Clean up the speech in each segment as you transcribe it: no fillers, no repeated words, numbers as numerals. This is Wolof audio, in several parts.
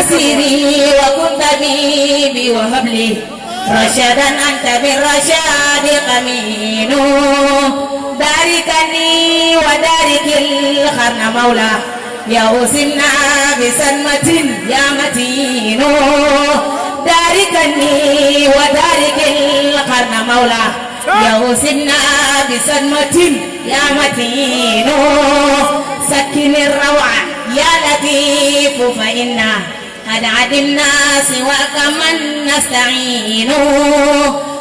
نصيري وكن طبيبي وهب لي رشدا أنت بالرشاد قمين باركني ودارك الخرن مولا يوسمنا بسلمة يا متين داركني ودارك الخرن مولا يوسمنا بسلمة يا متين سكن الروعة يا لطيف فإنا قد عدمنا سواك من نستعين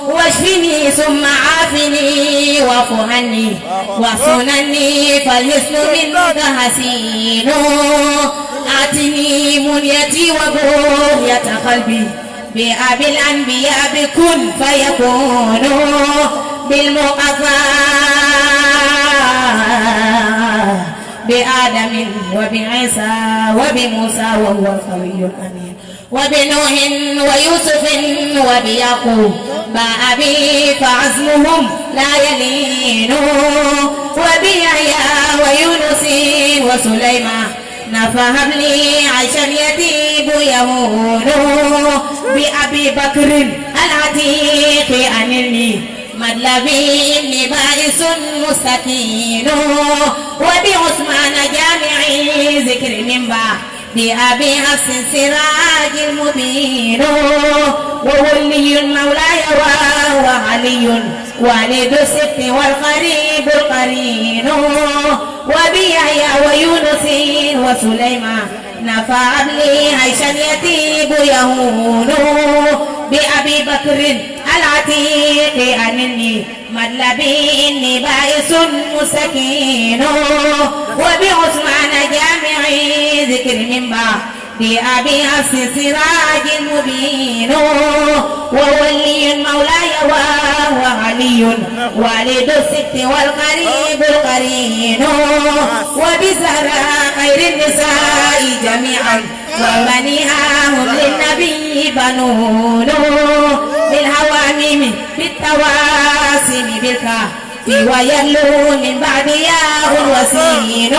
واشفني ثم عافني وفهني وصنني فالحسن منك حسين آتني منيتي وبغية قلبي بأبي الأنبياء بكن فيكون بالمقفى بآدم وبعيسى وبموسى وهو القوي الأمين وبنوح ويوسف وبيعقوب بأبي فعزمهم لا يلين وبيحيى ويونس وسليمان فهب لي عيشا يطيب يهون بأبي بكر العتيق أنني مطلبي إني بائس مستكين وبعثمان جامعي ذكر من بأبي حفص سراج المبين وولي مولاي وهو علي والد الست والقريب القرين وبيحيى ويونس وسليمان نفع لي عيشا يطيب يهون بأبي بكر العتيق أنني مطلبي إني بائس مسكين وبعثمان جامعي ذكر من بأبي حفص سراج المبين وولي مولاي وهو علي والد الست والقريب القرين وبزهراء خير النساء جميعا وبنيها هم للنبي بنون بالهواميم بالتواسم بالكافي ويلو من بعد ياء وسين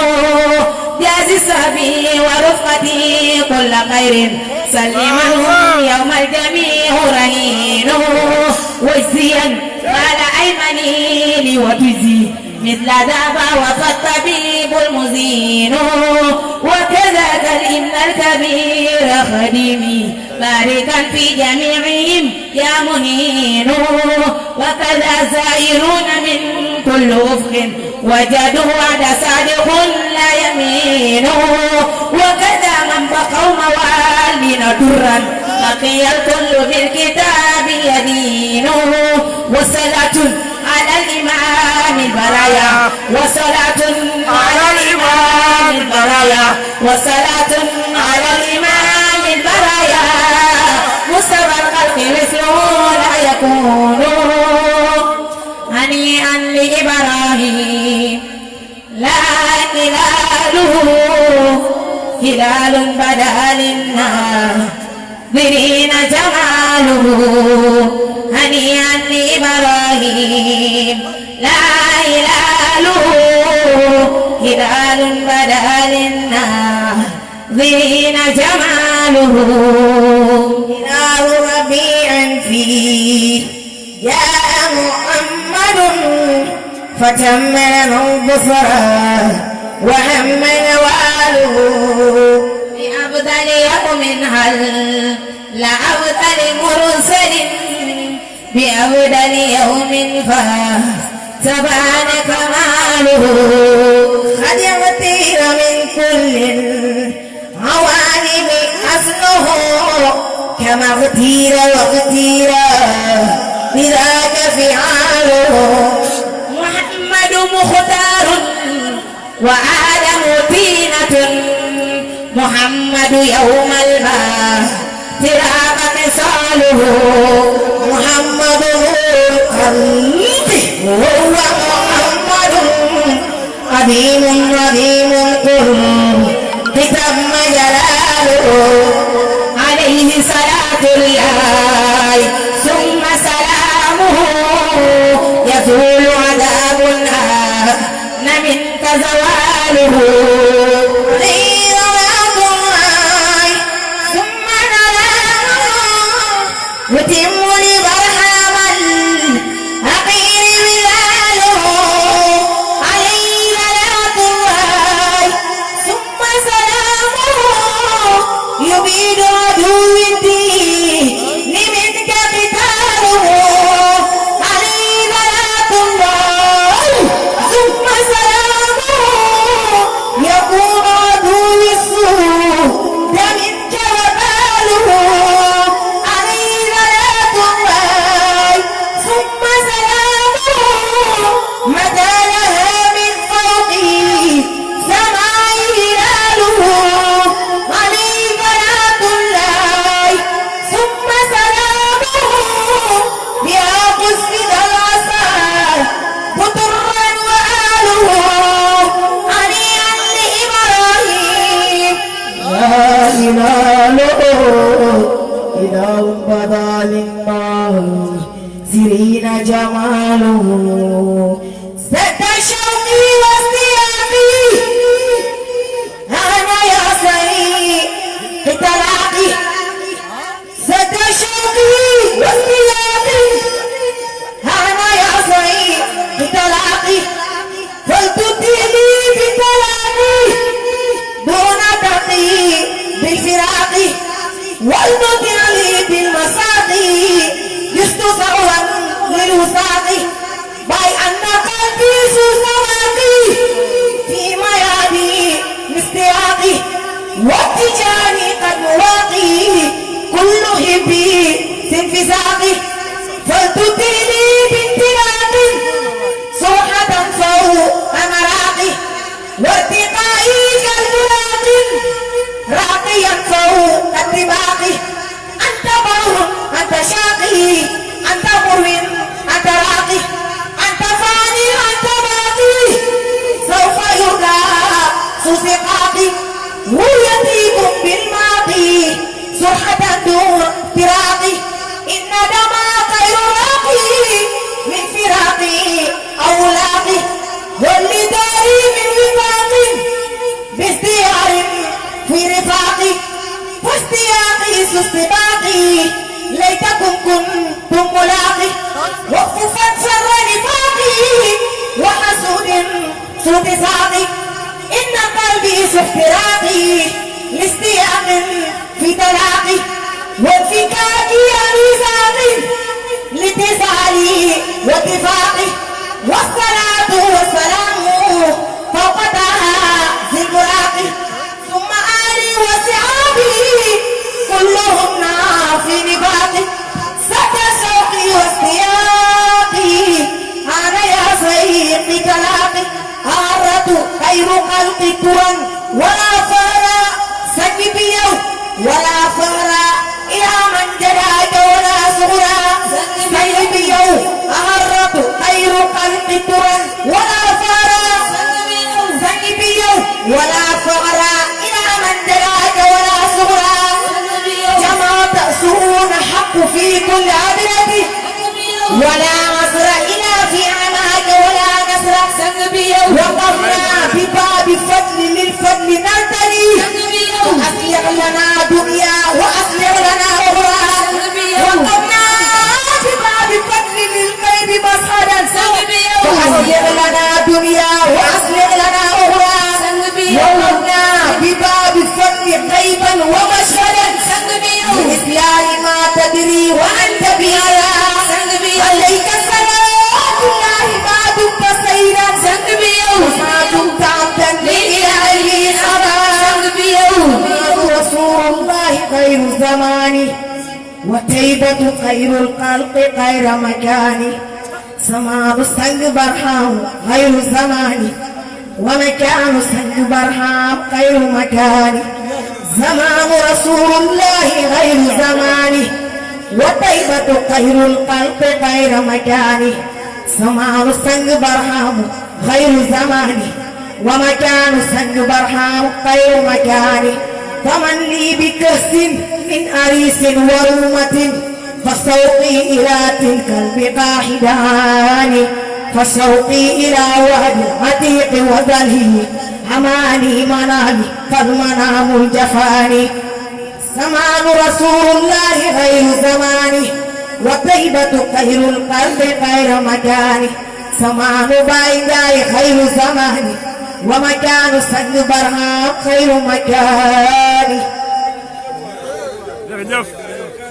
جاز السبي ورفقتي كل خير سلمهم يوم الجميع رهين وجزيا قال أيمني لي وتجزي مثل ذاب وفالطبيب المزين وكذاك الإمن الكبير خديمي باركا في جميعهم يا منين وكذا زائرون من كل أفق وجدوا وعد صادق لا يمين وكذا من بقوا موالين درا بقي الكل بالكتاب يدين وصلاة على الإمام البرايا وصلاة على الإمام البرايا وصلاة على الإمام البرايا مستوى الخلق مثله لا يكون هنيئا لإبراهيم لا هلاله هلال بدا للناظرين جماله هنيئا لإبراهيم لا هلاله هلال بدا للناظرين جماله هلال ربيع فيه جاء محمد فتم له البصرى وهم نواله بأفضل يوم هل لأفضل مرسل بأفضل يوم فتبان كماله قد يغتير من كل العوالم أصله كما اغتير واغتير بذاك فعاله محمد مختار وآدم طينة محمد يوم الماء فراق خصاله محمد وهو محمد قديم قديم قرب تم جلاله عليه صلاة الله ثم سلامه يزول عذاب النار منك زواله عليه صلاة الله ثم جماله سد شوقي واستيابي أنا يا سيد اطلاقي سد شوقي واستيابي أنا يا سيد اطلاقي فلتطيلي بطلاقي دون تقي بالفراق والمطيع لي بالمساقي جست صعوا للوساق باي أن قلبي سوسواقي في ميادي مستياقي واتجاني قد مواقي كل حبي سنفساقي فلتطيلي بانطلاق صوحة فوق مراقي وارتقائي كالمراق راقيا فوق الطباق أنت بر أنت شاقي أنت مروي أنت راقي أنت فاني أنت باقي سوف يرضى سوسقاقي ويتيكم بالماضي صرحة دون فراقي إن دما خير راقي من فراقي أو لاقي واللداري من وفاق باستيار في رفاقي فاستياقي سستباقي ليتكم كنتم ملاقي وقفا شر نفاقي وحسود سوء ساقي إن قلبي ساحتراقي لاستياق في تلاقي وانفكاكي ميزاقي لاتصالي واتفاقي والصلاة والسلام فوق ذي البراق ثم آلي وصحابي كلهم في نفاقي سد شوقي واستياقي أنا يا سيدي تلاقي هارة خير خلق الترن ولا فارا سكب يوم ولا فارا إلى من جداد ولا صغرا سكب يوم هارة خير خلق الترن ولا فارا سكب يوم ولا فارا إلى من جداد ولا صغرا جماعة سرون حق في كل عبرتي ولا نصر إلا في عماك ولا نصر وقفنا بباب فضل للفضل نرتدي أصلح لنا دنيا وأصلح لنا أخرى وقفنا بباب فضل للغيب مصعدا وأصلح لنا دنيا وأصلح لنا أخرى وقفنا بباب فضل غيبا ومشهدا بإسلام ما تدري وأنت بها عليك صلاة الله ما دمت سيدا وما دمت عبدا لإله أبا رسول الله خير الزمان وتيبة خير الخلق خير مكان سماء السنگ برهام خير الزمان ومكان السنگ برهام خير مكان زمان رسول الله خير زمان وطيبة خير الخلق خير مكان سماع السنگ برهام خير زمان ومكان السنگ برهام خير مكان فمن لي بكأس من أريس ورومة فشوقي إلى تلك البقاع داني فشوقي إلى وهد عتيق وذله حماني منامي فالمنام الجفاني زمان رسول الله غير زماني وطيبة خير القلب خير مكاني زمان باي خير زماني ومكان سنگ برهام خير مكاني jërëjëf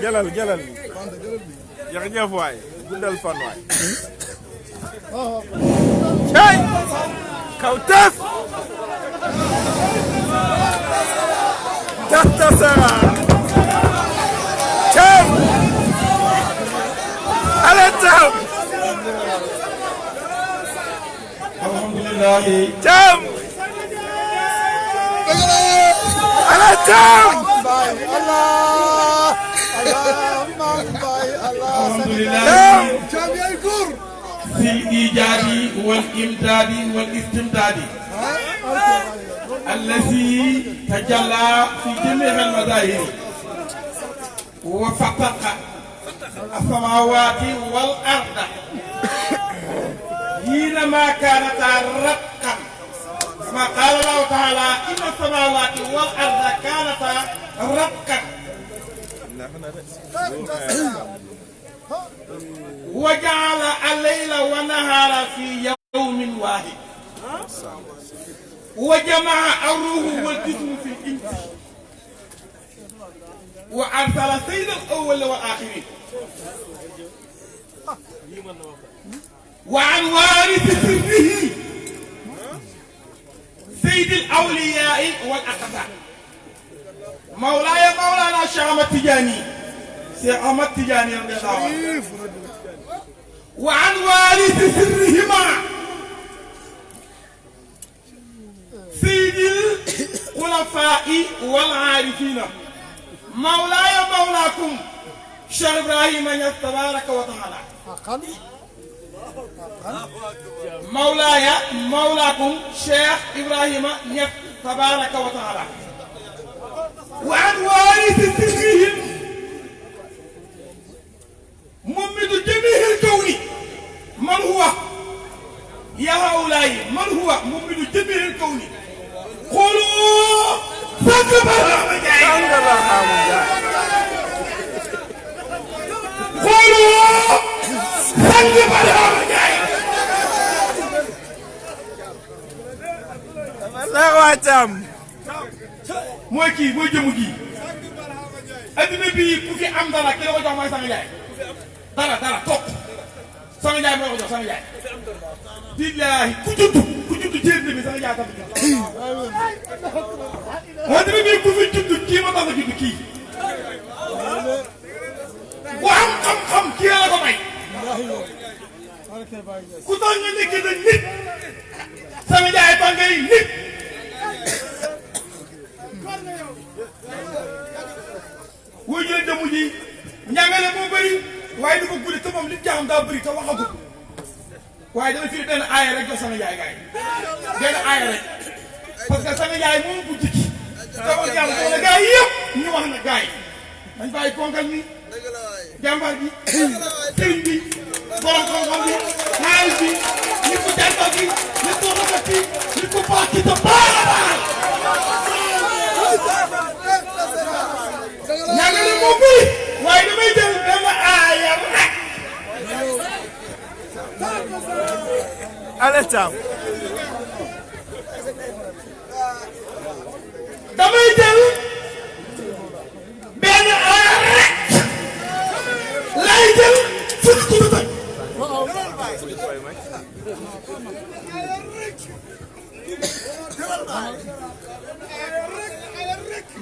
jëlal jërëjëf waay guddal fan waay cay kaw tef tahta sara cay ale taw alhamdulillah cam ale taw alhamdulillah في الإيجاد والإمداد والاستمداد الذي تجلى في جميع المظاهر وفتق السماوات والأرض حينما كانتا رتقا كما قال الله تعالى إن السماوات والأرض كانتا رتقا وجعل الليل والنهار في يوم واحد وجمع الروح والجسم في الإنس وأرسل سيد الأول والآخرين وعن وارث سره سيد الأولياء والأقدار مولاي مولانا شيخ أحمد تجاني شيخ أحمد تجاني رضي الله عنه وعن وارث سرهما سيد الخلفاء والعارفين مولاي مولاكم شيخ إبراهيم نياس تبارك وتعالى مولاي مولاكم شيخ إبراهيم نياس تبارك وتعالى وعن وارث سرهم ممد جميع الكون من هو يا هؤلاء من هو ممد جميع الكون قولوا سانغ برهامو جاي قولوا سانغ برهامو جاي لا واتم mooy kii mooy jëmu kii adduna bii ku fi am dara ki la ko jox mooy Sangue Ndiaye dara topp Sangue Ndiaye moo ko jox Sangue Ndiaye billaahi ku judd jéem bi Sangue Ndiaye tax a judd adduna bii ku fi judd kii ma tax a judd kii ku am xam-xam kii la ko may ku tax nga nekk na nit Sangue Ndiaye tax ngay nit wuy jële jëmu ji njàngale moo bëri waaye du ko guddi te moom li jaam daa bëri te waxagul waaye dama firi benn aaya rek jox Sangue Ndiaye gars yi benn aaya rek parce que Sangue Ndiaye moom bu jikki te wax yàlla wala gars yi yëpp ñu wax na gars yi dañ bàyyi konkal mi jàmbaar bi sëriñ bi borom xam-xam bi xaalis bi nit ku jàngal bi nit ku rafet bi nit ku baax ci te baax a baax ñàngale moo bëri waaye damay jël benn aaya rek allez tam damay jël benn aaya rek lay jël fukk ci bëtëg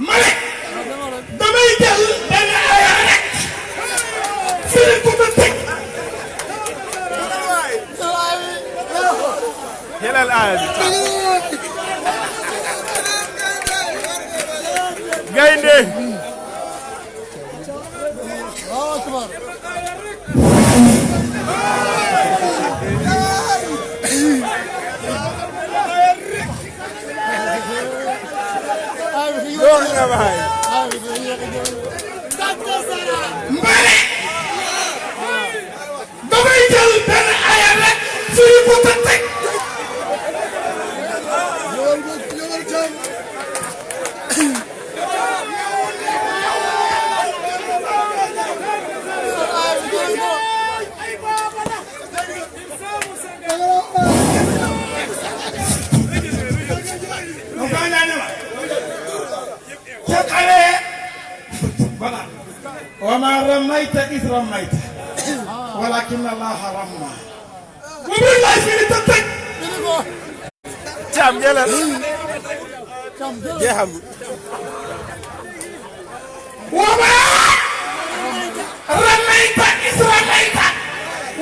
ma ne damay jël benn aaya rek firi ko ba teg jëlal aaya bi gaynde doon nga baay mbare damay jël benn aaya rek firi ko ba teg وما رميت إذ رميت ولكن الله رمى وبالله في تتك tam jëlal jeexam وما رميت إذ رميت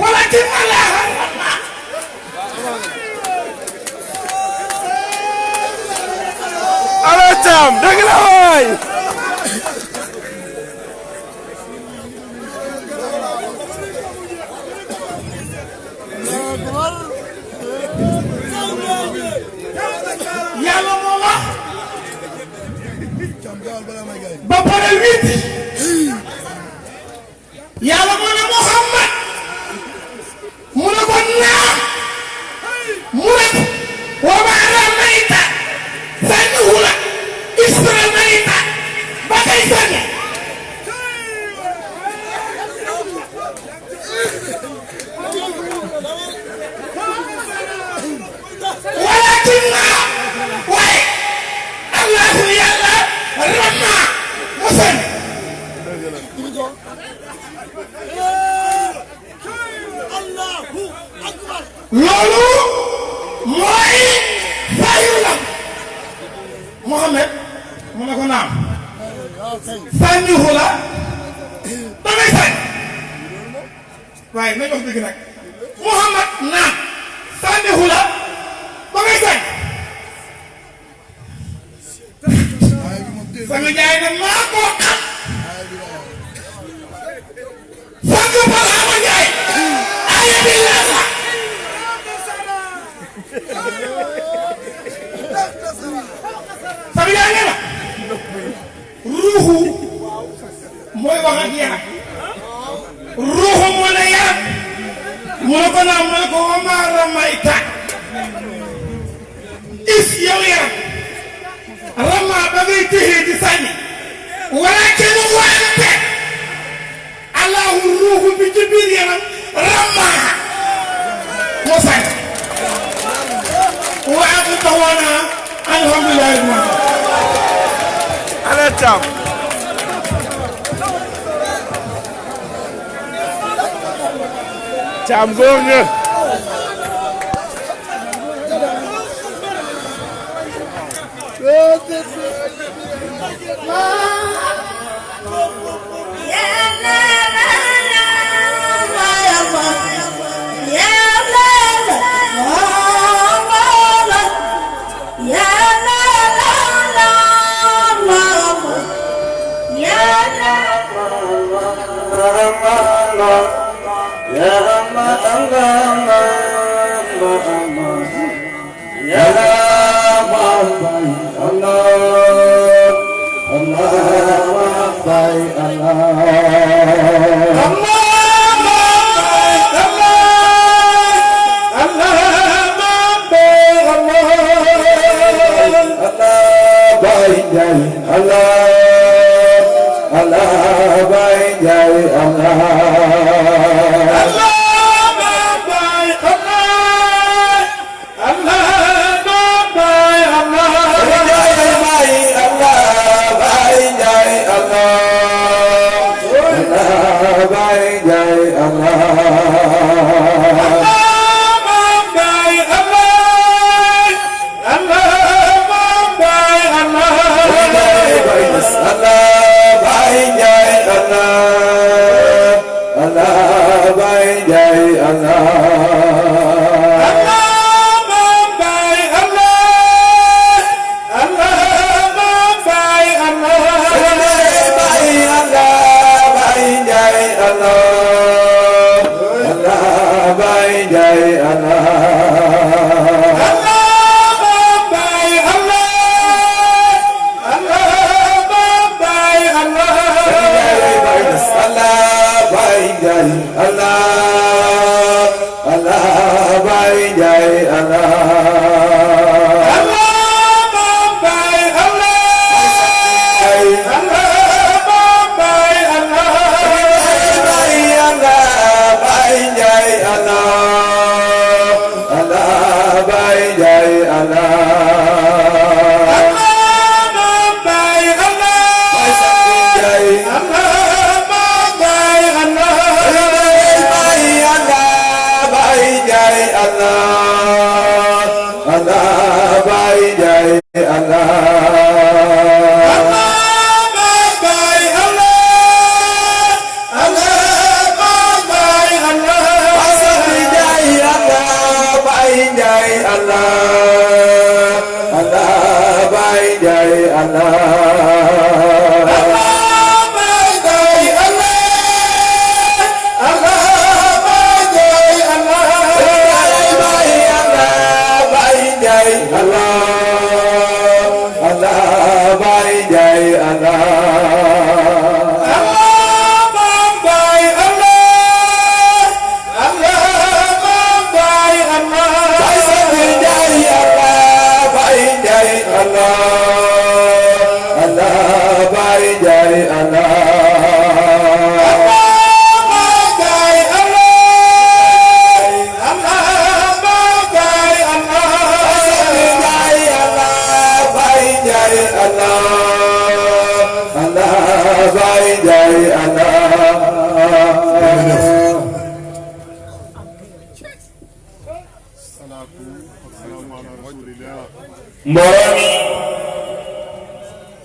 ولكن الله رمى allez tam dëgg la waay yàlla moo wax ba pare wit yàlla loolu mooy fayu la Mohamed mu ne ko naam sànnihu la da ngay sànni waaye nañ wax dëgg nag Mohamed naam sànnihu la da ngay sànni Sangue Ndiaye ne maa ko xam Sangue Barhamou Ndiaye ay bi la Sangue Ndiaye nee na ruuxu mooy wax ak yaram ruuxu mu ne yaram mu ne ko naa mu ne ko wa maa ramayta is yow yaram Rama ba ngay téye di sànni walakin wante Allahu ruuxu bi ci biir yaram Rama moo sànni wa ak tawana alhamdulillah Allez Thiam Thiam góor nga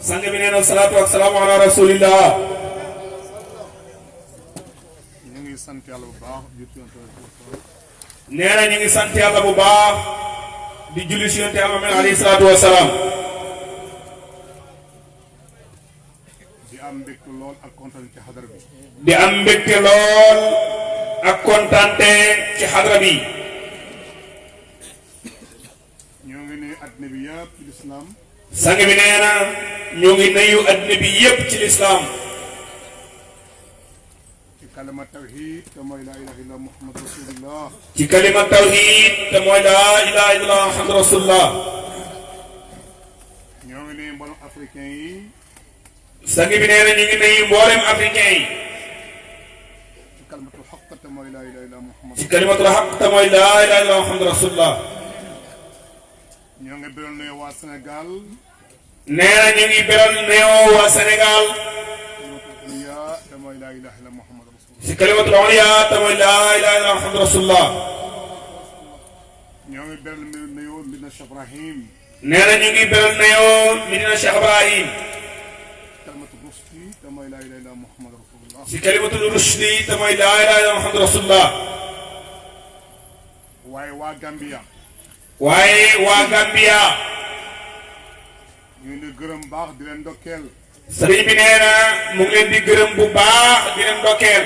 sang bi nee na salaatu wa salaamu ala rasulillah. ñu ngi sant yàlla bu baax. nee na ñu ngi sant yàlla bu baax di julli si yonent Yàlla Muhammad alayhi salaatu wa salaam. di am mbégte lool ak kontaan ci xadara bi. di am mbégte lool ak kontaante ci xadara bi. ñoo ngi nuyu adduna bi yëpp ci lislaam. sang bi nee na ñoo ngi nuyu adduna bi yëpp ci lislaam. ci kalima tawhid te mooy laa ilaha illa muhammad rasulullah. ci kalima tawhid te mooy laa ilaha illa muhammad rasulullah. ñoo ngi nuyu mboolem africain yi. sang bi nee na ñu ngi nuyu mboolem africain yi. ci kalimatul xaq te mooy laa ilaha illa muhammad. ci kalimatul xaq te mooy laa ilaha illa muhammad rasulullah. ñoo ngi beral nuyu waa Sénégal. nee na ñu ngi beral nuyoo waa Sénégal. kalimatul ulya te mooy laa ilaha illa muhammad rasulullah. ci kalimatul ulya te mooy laa ilaha illa muhammad rasulullah. ñoo ngi beral nuyu Medina Cheikh Ibrahim. nee na ñu ngi beral nuyoo Medina Cheikh Ibrahim. kalimatul rushdi te mooy laa ilaha illa muhammad rasulullah. ci kalimatul rushdi te mooy laa ilaha illa muhammad rasulullah. waaye waa Gambia. waaye waa Gambia. ñu ngi leen di gërëm baax di leen ndokkeel. sëriñ bi nee na mu ngi leen di gërëm bu baax di leen ndokkeel.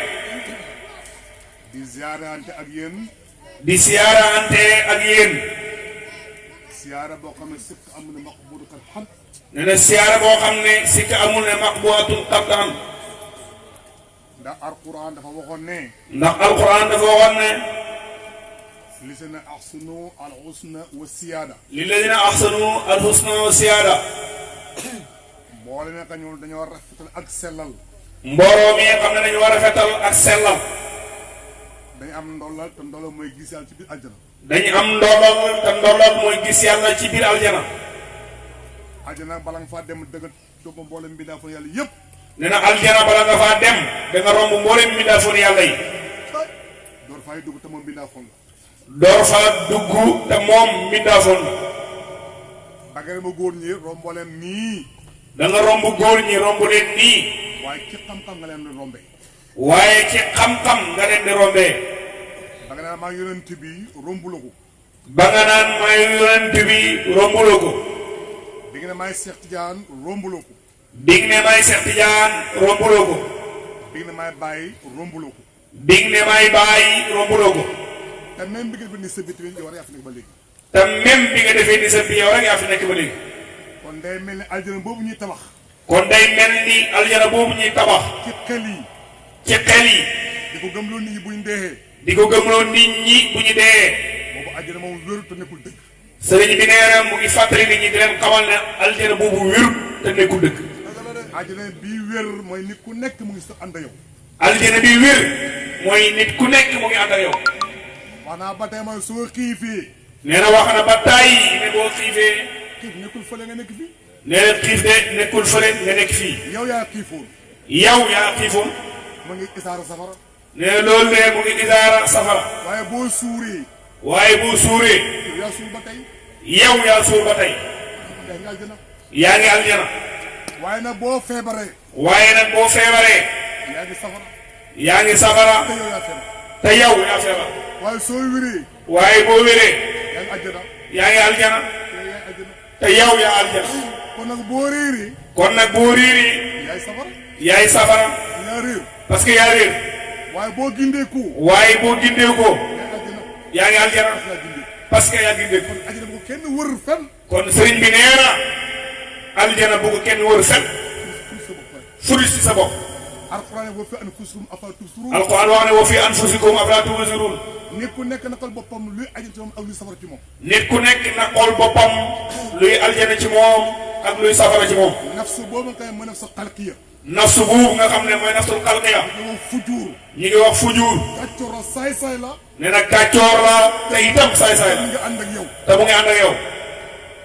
di ziarante ak yéen. di siyaarante ak yéen. siyaara boo xam ne sikk amul ne maqbuulu kal xam. nee na siyaara boo xam ne sikk amul ne maqbuulatun qat'an. ndax alquran dafa waxoon ne. ndax alquran dafa waxoon ne. lisana ahsanu al husna wa siyaada. lilladina ahsanu al husna wa siyaada. mboole ne ka ñoom dañoo rafetal ak sellal. mbooloo mi xam ne dañu war a rafetal ak sellal. dañu am ndollal te ndollal mooy gis yàlla ci biir aljana. dañu am ndollal te ndollal mooy gis yàlla ci biir aljana. aljana bala nga faa dem dëgg topp mboolem bi daa fa yàlla yëpp. nee na aljana bala nga faa dem da nga romb mboolem mbindaafoon yàlla yi. door fay dugg te moom mbindaafoon la. door fa dugg te moom mbindaafoon la. ba nga ma góor ñi romb mbooleem nii. da nga romb góor ñi romb leen nii. waaye ci xam-xam nga leen di rombee. waaye ci xam-xam nga leen di rombee. ba nga naan maa yonent bi rombuloo ko. ba nga naan maay yonent bi rombuloo ko. bi nga ne maay Cheikh Tidiane rombuloo ko. big ne maay Cheikh Tidiane rombuloo ko. bi nga ne maay Baye rombuloo ko. big ne maay Baye rombuloo ko. te même bi nga defee ni sa bit yow rek yaa fi nekk ba léegi. te même bi nga defee ni sa bi yow rek yaa fi nekk ba léegi. kon day mel ni aljana boobu ñuy tabax. kon day mel ni aljana boobu ñuy tabax. ci xel yi. ci xel yi. di ko gëmloo nit ñi buñ deexee. di ko gëmloo nit ñi bu ñu dee. boobu aljana moom wéru te nekkul dëgg. sëriñ bi nee na mu ngi fàttali nit ñi di leen xamal ne aljana boobu wéru te nekkul dëgg. aljana bii wér mooy nit ku nekk mu ngi sa ànd yow. aljana bi wér mooy nit ku nekk mu ngi ànd ak yow. wax naa ba tey mooy soo xiifee. nee na wax na ba tàyyi ne boo xiifee. xiif nekkul fële nga nekk fii. nee na xiif de nekkul fële nga nekk fii. yow yaa xiifoon. yow yaa xiifoon. mu ngi isaara safara. nee na loolu de mu ngi isaara safara. waaye boo suuree. waaye boo suuree. yow yaa suur ba tey. yow yaa suur ba tey. yaa ngi aljana. yaa ngi aljana. waaye nag boo feebaree. waaye nag boo feebaree. yaa ngi safara. yaa ngi safara. te yow yaa feebar. te yow yaa feebar. waaye soo wéree. waaye boo wéree. yaa ngi aljana. yaa ngi aljana. te yaa ngi aljana. te yow yaa aljana. kon nag boo réeree. kon nag boo réeree. yaay safara. yaay safara. yaa réer. parce que yaa réer. waaye boo gindeeku. waaye boo gindeekoo. yaa ngi aljana. yaa ngi aljana. parce que yaa gindeeku. aljana bu ko kenn wër fenn. kon sëriñ bi nee na aljana bu ko kenn wër fenn. fudul si sa bopp. alquran wa fi anfusikum afalaa tubsiruun. alquran wax ne wa fi anfusikum afalaa tubsiruun. nit ku nekk naqal boppam luy ajal ci moom ak luy safara ci moom. nit ku nekk na xool boppam luy aljana ci moom ak luy safara ci moom. nafsu boobu nga xam ne mooy nafsu xalqiya. nafsu buubu nga xam ne mooy nafsul xalqiya. ñu wax fujuur. ñi ngi wax fujuur. kàccoor la saay-saay la. nee na kàccoor la te itam saay-saay la. mu ngi ànd ak yow. te mu ngi ànd ak yow.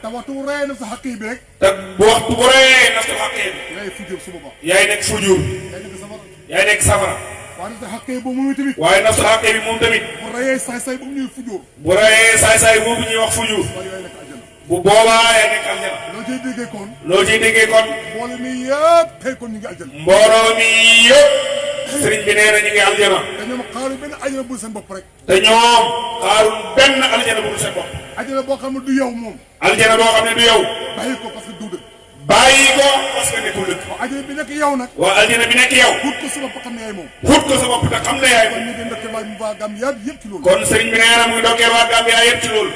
te waxtu bu reyee nafsu xaqi bi rek. te bu waxtu bu reyee nafsul xaqi bi. yaay fujuur su boobaa. yaay nekk fujuur. yaay nekk safara. yaay nekk safara. waaye nafsu xaqi boobu moom tamit. waaye nafsul xaqi bi moom tamit. bu reyee saay-saay boobu ñuy fujuur. bu reyee saay-saay boobu ñuy wax fujuur. waaye yaay nekk aljana. bu boobaa yaa nekk aljana. loo ciy déggee kon. loo ciy déggee kon. mbooloo mi yëpp tey kon ñu ngi aljana. mbooloo mi yëpp. sëriñ bi nee na ñu ngi aljana. te ñoom xaaru benn aljana bu seen bopp rek. te ñoom xaarul benn aljana bu seen bopp. aljana boo xam ne du yow moom. aljana boo xam ne du yow. bàyyi ko parce que du dëgg. bàyyi ko parce que nekkul dëgg. waaw aljana bi nekk yow nag. waaw aljana bi nekk yow. xut ko sa bopp xam ne yaay moom. xut ko sa bopp te xam ne yaay kon moom. ñu ngi ndokkee waa Gambia yëpp ci loolu. kon sëriñ bi nee na mu ngi dokkee waa Gambia yëpp ci loolu.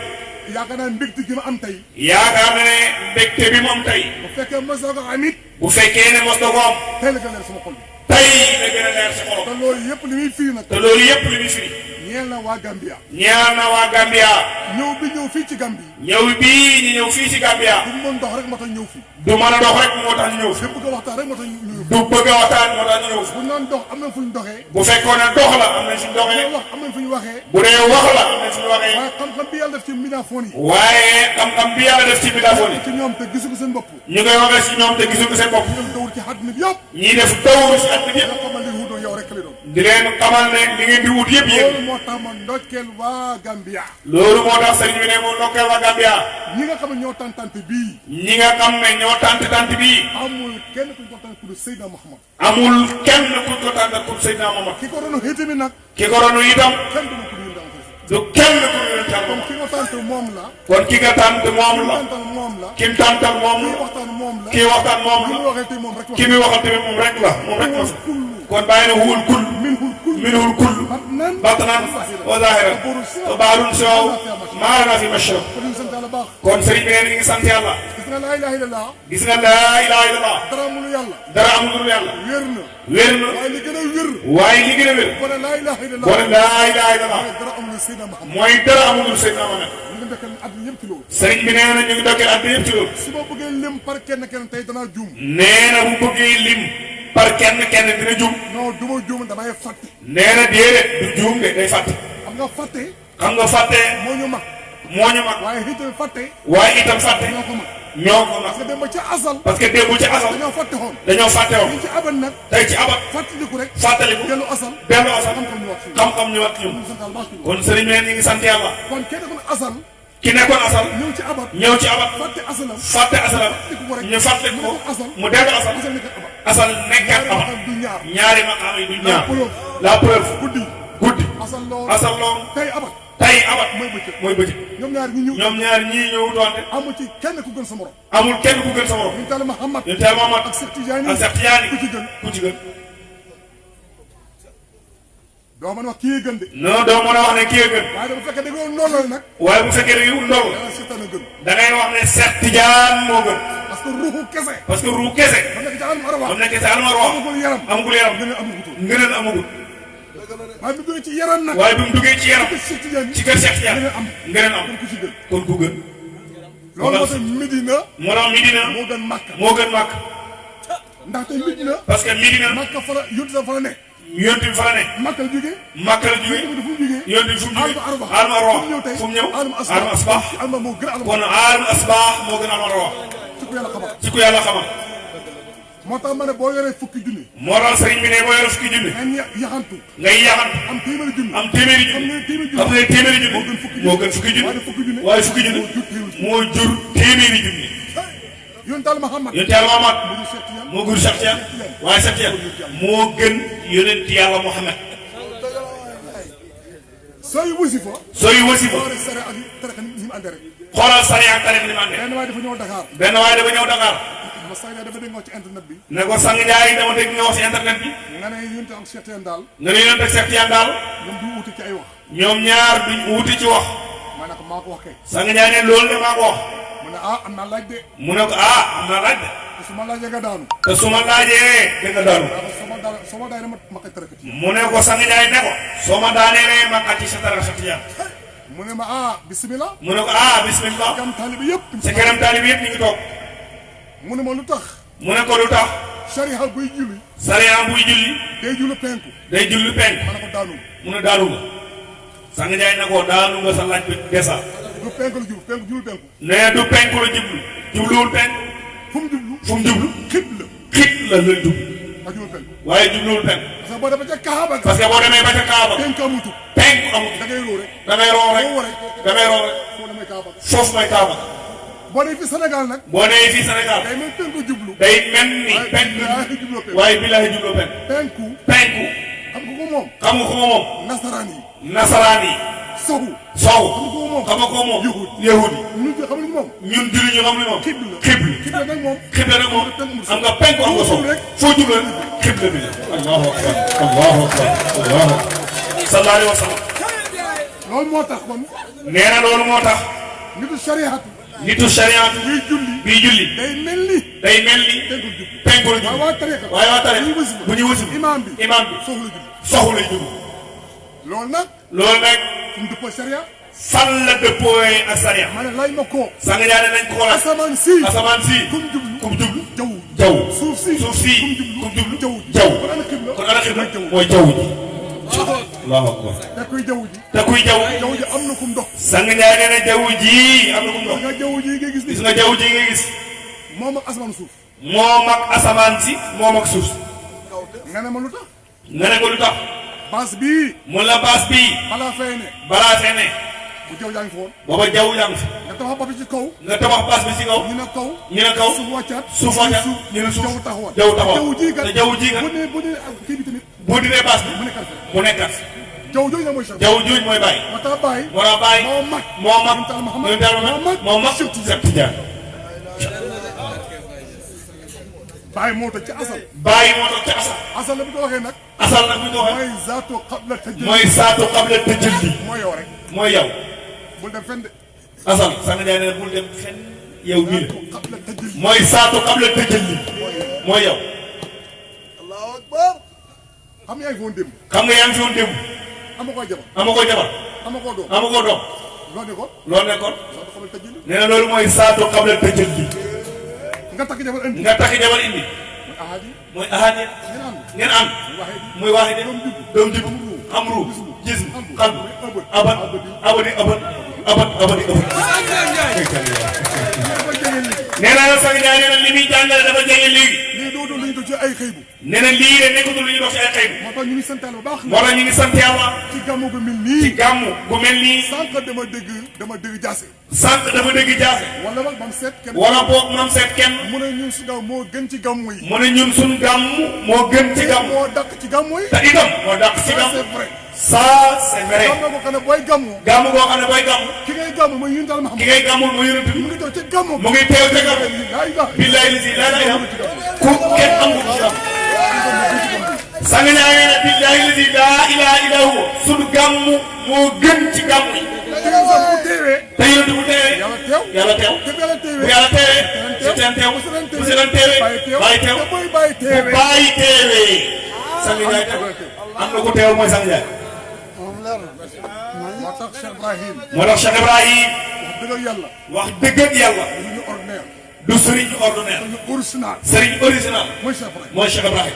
yaakaar naa mbégte gi ma am tey. yaakaar na ne mbégte bi mu am tey. bu fekkee mos na ko am it. bu fekkee ne mos na ko am. tey la gën a leer sama xol bi. tey la gën a leer si xolam. te loolu yëpp li muy firi nag. te loolu yëpp li muy firi. ñeel na waa Gambia. ñeel na waa Gambia. ñëw bi ñëw fii ci Gambie. ñëw bii ñu ñëw fii ci Gambia. du mën dox rek moo tax ñëw fii. du mën a dox rek moo tax ñu ñëw fi. te bëgg a waxtaan rek moo tax ñu ñëw. du bëgg a waxtaan moo tax ñu ñëw fi. bu ñu doon dox am na fu ñu doxee. bu fekkoon ne dox la am nañ suñ bu doxee. dee wax am na fu ñu waxee. bu dee wax la am nañ suñ waxee. waaye xam-xam bi yàlla def ci midaafoon yi. waaye xam-xam bi yàlla def ci bidaafoon yi. ci ñoom te gisu ko seen bopp. ñu koy waxee si ñoom te gisul ko seen bopp. ñoom dawul ci àdduna bi yëpp. ñii def dawru si àdduna bi yëpp. nga xamal li wutoon yow rek la doon. di leen xamal ne li ngeen di wut yëpp yéen. loolu moo tax ma ndokkeel waa Gambia. loolu moo tax sëriñ bi ne moo ndokkeel waa Gambia. ñi nga xam ne ñoo tàntante bii. ñi nga xam ne ñoo tant bii. amul kenn ku ñu ko tànn ku dul Seydina Muhammad. amul kenn ku ko tant pour Seydina Muhammad. ki ko doon xëy tamit nag. ki ko doon itam. kenn du ma ko dul daan du kenn ku ñu leen tànn. kon ki nga tànt moom la. kon ki nga tànn moom la. ki nga moom la. ki mu tànn moom ki la. waxtaan moom la. kii waxtaan moom ki la. mu waxee te moom rek wax. ki muy waxal tamit moom rek la moom rek la. kon bàyyi na huwul kul. minhul kul. batnan wa zahiran. wa baalun soow. maana fi mashrab. kon ñu sant yàlla baax. kon sëriñ bi nee na ngi sant yàlla. gis nga laa ilaha illallah. gis nga laa ilaha illallah. dara amul yàlla. dara amul yàlla. wér na. wér na. waaye li gën a wér. waaye li gën a wér. boo ne laa ilaha illallah. boo ne laa ilaha illallah. dara amul Seydina Muhammad. mooy dara amul Seydina Muhammad. ñu ngi dëkkal àdduna yëpp ci loolu. sëriñ bi nee na ñu ngi dokkee àdduna yëpp ci loolu. su ma bëggee lim par kenn tey danaa juum. nee na bu bëggee lim par kenn dina juum. non du ma juum damay fàtte. nee na déedéet du juum de day fàtte. xam nga fàtte. xam nga fàtte. moo ñu mag. moo ñu mag. waaye itam fàtte. waaye itam fàtte. ñoo ko mag. ñoo ko mag. parce que dem ba ca asal. parce que démb ci asal. dañoo fàtte woon. dañoo fàtte woon. dañ ci abat nag. tey ci abat. fàttaliku rek. fàttaliku. dellu asal. dellu asal. xam-xam ñu wax si. xam-xam ñu wax ñun. kon sëriñ bi ñu ngi sant yàlla. kon kenn ku ne asal. ki nekkoon asal. ñëw ci abat. ñëw ci abat. fàtte asalam. fàtte asalam. ñu fàttaliku ko. mu dellu asal. asal nekk abat. asal nekkaat abat. du ñaar. ñaari maqaam yi du ñaar. preuve. la preuve. guddi. guddi. asal lool. asal lool. tey abat. tey abat. mooy bëccëg. mooy bëccëg. ñoom ñaar ñi ñëw. ñoom ñaar ñii ñëw doonte. amu ci kenn ku gën sa morom. amul kenn ku gën sa morom. ñu teel Muhammad. ñu teel Muhammad. ak Cheikh Tidiane. ak Cheikh Tidiane. ku ci gën. ku ci gën. doo mën a wax kii gën de. non doo mën a wax ne kii a gën. waaye bu fekkee da nga noolal nag. waaye bu fekkee da ngay wut ndol. dana seetaan a gën. da ngay wax ne Cheikh Tidiane moo gën. parce que ruuxu kese. parce que ruu kese. ba nekk ci alam arwa. ba nekk ci almar wax. amagul yaram. amagul yaram. ngëneel amagutul. ngëneel amagul. waaye bu duggee ci yaram nag. waaye bi mu duggee ci yaram. Cheikh Tidiane. ci kër Cheikh Tidiane. ngëneel am. ngëneel am. kon ku ci gën. kon ku gën. loolu moo tax Medina. moo tax Medina. moo gën Makka. moo gën Makk. ndaxte Medina. parce que Medina. Makka fa la yónni fa la ne. yonent bi fa la ne. Makka la jógee. Makk la jógee. yónni fu mu jógee. yonent bi fu mu jógee. Alma Alma Arwa. fu mu ñëw tey. fu mu ñëw. Alma Alma Asbaax. Alma moo gën Alma. kon Alma Asbaax moo gën Alma Arwa. ci ku yàlla xamal. ci ku yàlla xamal. moo tax ma ne boo yoree fukki junni. moo tax sëriñ bi ne boo yore fukki junni. nga yaxantu. ngay yaxantu. am téeméeri junni. am téeméeri junni. xam nga téeméeri junni. moo gën fukki junni. waaye fukki junni. moo jur téeméeri junni. yonent Yàlla Muhammad. yonent Yàlla Muhammad. moo jur Cheikh Tidiane. waaye Cheikh Tidiane moo gën yonent Yàlla Muhammad. sooy wasifa. sooy wasifa. xoolal sare ak tarixa ni mu àndee rek. xoolal sare ak tarixa ni mu àndee. benn waaye dafa ñëw Dakar. benn waaye dafa ñëw Dakar. ma Sangue dafa dégg nga wax ci internet bi. ne ko Sangue Ndiaye dama dégg nga wax ci internet bi. nga ne yonent ak Cheikh Tidiane daal. nga ne yonent ak Cheikh Tidiane daal. ñoom du wuute ci ay wax. ñoom ñaar duñ wuute ci wax. ma ne ko maa ko wax kay. Sangue Ndiaye ne loolu de maa ko wax. mu ne ah am naa laaj de. mu ne ko ah am naa laaj de. te su ma laajee nga daanu. te su ma laajee da nga daanu. soo ma daanee ma koy tarixa ci. mu ne ko Sangue Ndiaye ne ko. soo ma daanee ma ati sa tarixa Cheikh Tidiane. mu ne ma ah bisimilah. mu ne ko ah bismillah. gam taalibe yëpp. sa kanam taalibe yëpp ñu ngi toog. mu ne ma lu tax. mu ne ko lu tax. sariya buy julli. sariya buy julli. day julli penku. day julli penku. ma ne ko daanu. mu ne daanu nga. Sangue Ndiaye ne ko daanu nga sa laaj bi desa. du penku la jublu penku julli penku. nee du penku la jublu. jubluwul penku. fu mu jublu. fu mu jublu. xib la. xit la lay jublu. ak jublu penku. waaye jubluwul penku. parce que boo demee ca Kaaba. parce que boo demee ba ca Kaaba. penku amutu. penku amul. da ngay roo rek. da ngay roo rek. da ngay roo rek. foo demee Kaaba. foofu mooy Kaaba. boo nee fii Sénégal nag. boo nee fii Sénégal. day mel penku jublu. day mel ni penku. waaye billahi jubloo penku. penku. xam nga ko moom. xam nga ko moom. nasaraan yi. nasaraan yi. sowu. sowu. xam nga ko moom. yahudi. ñun xam nañu moom. ñun julli ñu xam nañu moom. xibla nag moom. xibla nag moom. am nga penku am nga sow. foo jublu rek xibla bi la. allahu akbar allahu akbar allahu akbar. sallallahu alayhi wa sallam. loolu moo tax kon. nee na loolu moo tax. nitu shariatu. nitu shariatu. bii julli. day mel ni. penku la jublu. waaye waa tariqa. bu ñuy wësi. imaam bi. soxu lay jublu. loolu nag. fu mu dëppoo sharia. fan la dëppoo ak sharia. ma ne laaj ma ko. sang ñaane nañ ko xoolal. asamaan si. kum jublu. jaww. suuf si. kum jublu. jaww. kon ana xibla. mooy jaww ji. allahu akbar. te kuy jaww ji. jaww ji am na kum dox. sang ñaane na jaww ji am na kum dox. gis nga jaww ji nga gis. moom ak asamaan suuf. moom ak asamaan si. moom ak suuf. nga ne ma lu tax. nga ne ko lu tax. baas bii. mun la baas bii. balaa fee ne. bu jaww jaa ngi fi woon. booba jaww jaa ngi fi. nga tabax ba bi ci kaw. nga tabax baas bi ci kaw. ñu ne kaw. suuf wàccaat. ñu ne suuf. jaww taxaw. te jaww ji kat. bu dee kii bi tamit. bu dee baas bi. mu nekkat. jaww jooju mooy sax. jaww jooju mooy Baye. moo tax Baye. moo mag. Cheikh Tidiane. Baye moo tax ci asal. asal la bu ko waxee nag. mooy zaatu qabla tajalli. mooy yow rek. mooy yow. bul dem fenn de. asal sang Ndiaye nee na bul dem fenn. yow mii la. mooy zaatu qabla tajalli. mooy yow. allahu akbar. xam nga yaa ngi fi woon démb. amoo jabar. amoo doom. loo nekkoon. nee na loolu mooy zaatu qabla tajalli. nga takk jabar indi. mooy ahadi. ngeen ànd. muy waaxide. doom jub. am ru. gis. xam. abadi. nee na la sang Ndiaye nee na li muy jàngale dafa jege léegi. lii dootul lu ñu dox ci ay xëy bu. nee na lii de nekkatul lu ñu dox ci ay xëy bu. moo tax ñu ngi sant yàlla bu baax. ci gàmmu gu mel nii. sànq dama dégg jaase. wala boog mam seet kenn. mu ne ñun suñu gàmm moo gën ci gàmmu yi. moo dàq ci gàmmu yi. te itam moo dàq ci gàmmu. ça c'est vrai. gàmmu boo xam ne booy gàmmu. ki ngay gàmmu mooy yonent Muhammad. mu ngi teew ca gàmmu. billahi la ilaha illa ku kenn amul ci gàmmu. sang Ndiaye nee na billahi la ilaha illa hu sunu gàmmu moo gën ci gàmmu yi. te yonent bu teewee. yàlla teew. bu yàlla teewee. si teen teew. bu si teen teewee. Baye teew. bu Baye teewee. sang Ndiaye teew. am na ku teew mooy sang Ndiaye. moo tax Cheikh Ibrahim. wax dëgg yàlla. du sëriñ ordinaire. sëriñ original. mooy Cheikh Ibrahim.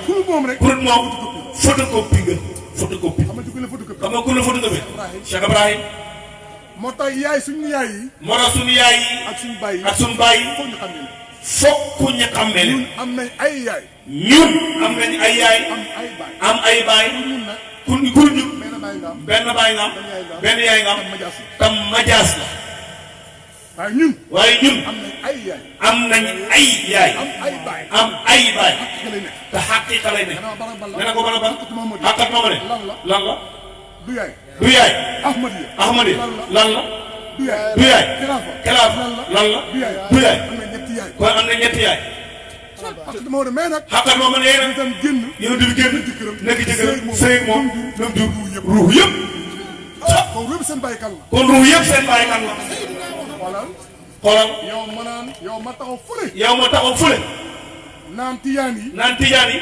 pour moom photocopie nga. photocopie. xam nga ku la photocopie. Cheikh Ibrahim. moo tax suñu yaay yi. ak suñu baay yi. fokk ñu xam ne. ñun am nañ ay yaay. am ay baay. ku ñu benn baay nga am. benn yaay nga am. tam majaas la. waaye ñun. am nañ ay yaay. am ay baay. te xaqiqa lay nekk. nee na ko bala xaqat moom ne. lan la. du yaay. Ahmadi. lan la. du yaay. Kelaaf. lan la. du yaay. kon am na ñetti yaay. xaqat moom ne yéen a di génn nekk ci kër sëy moom ñoom jur ruux yëpp. kon ruux yëpp seen bàyyi kan la. xoolal. yow ma taxaw fële. naan tijaan yi.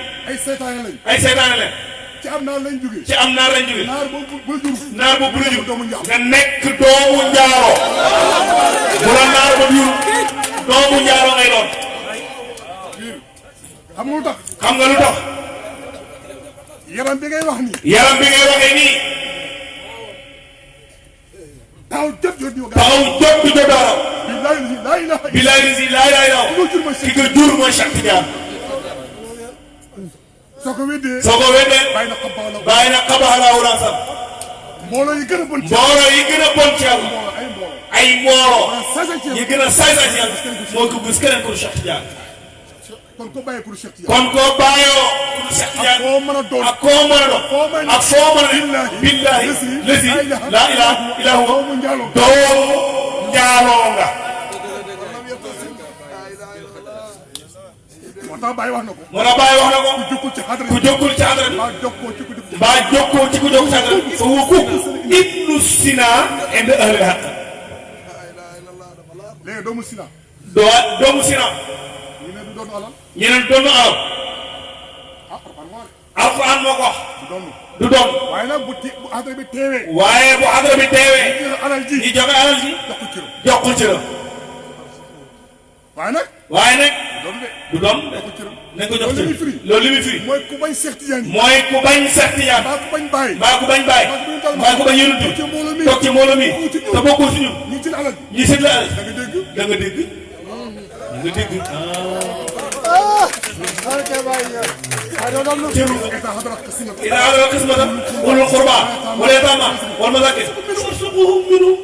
ay seytaane lañ. ci am naar lañ jógee. naar boobu la jur. nga nekk doomu njaaro. bu la naar ba jur doomu njaaro ngay doon. xam nga lu tax. yaram bi ngay waxee nii. taxaw jot di dara. billahi la ilaha illa ki ko jur mooy Cheikh Tidiane. soo ko weddee. bàyyi na xabaar laa wala sax. mbooloo yi gën a bon ci yàlla. ay mbooloo yi gën a saay-saay ci yàlla moo ko gis keneen ko Cheikh Tidiane kon ko bàyyee pour Cheikh Tidiane kon koo bàyyoo pour Cheikh Tidiane ak koo mën a doon ak koo mën a doon ak foo mën a ne billahi lesi laa ilaha illa huwa doomu njaaloo nga moo tax Baye wax na ko moo tax Baye wax na ko ku jokkul ci xadra ku jokkul ci xadra mbaa jokkoo ci ku jokkul mbaa jokkoo ci ku jokkul ci xadra fa wuku ibnu sina inde ahli haq léegi doomu Sina doomu sina ñu ne du doon alal ñeneen doon alal alquran moo ko wax du doon waaye nag bu xadra bi teewee waaye bu xadra bi teewee alal ji ñi joxe alal ji jox ko cëram waaye nag du doon nañ ko jox cëram loolu li muy firi mooy ku bañ Cheikh Tidiane mooy ku bañ Cheikh Tidiane mbaa ku bañ Baye mbaa ku bañ Baye mbaa ku bañ yonent bi toog ci mbooloo mi te bokkul si ñun ñu ci alal ñi sëñ la alal da nga dégg da nga dégg état xadra qisma إذا على قسمة أولو القربى واليتامى والمساكين فارزقوهم منه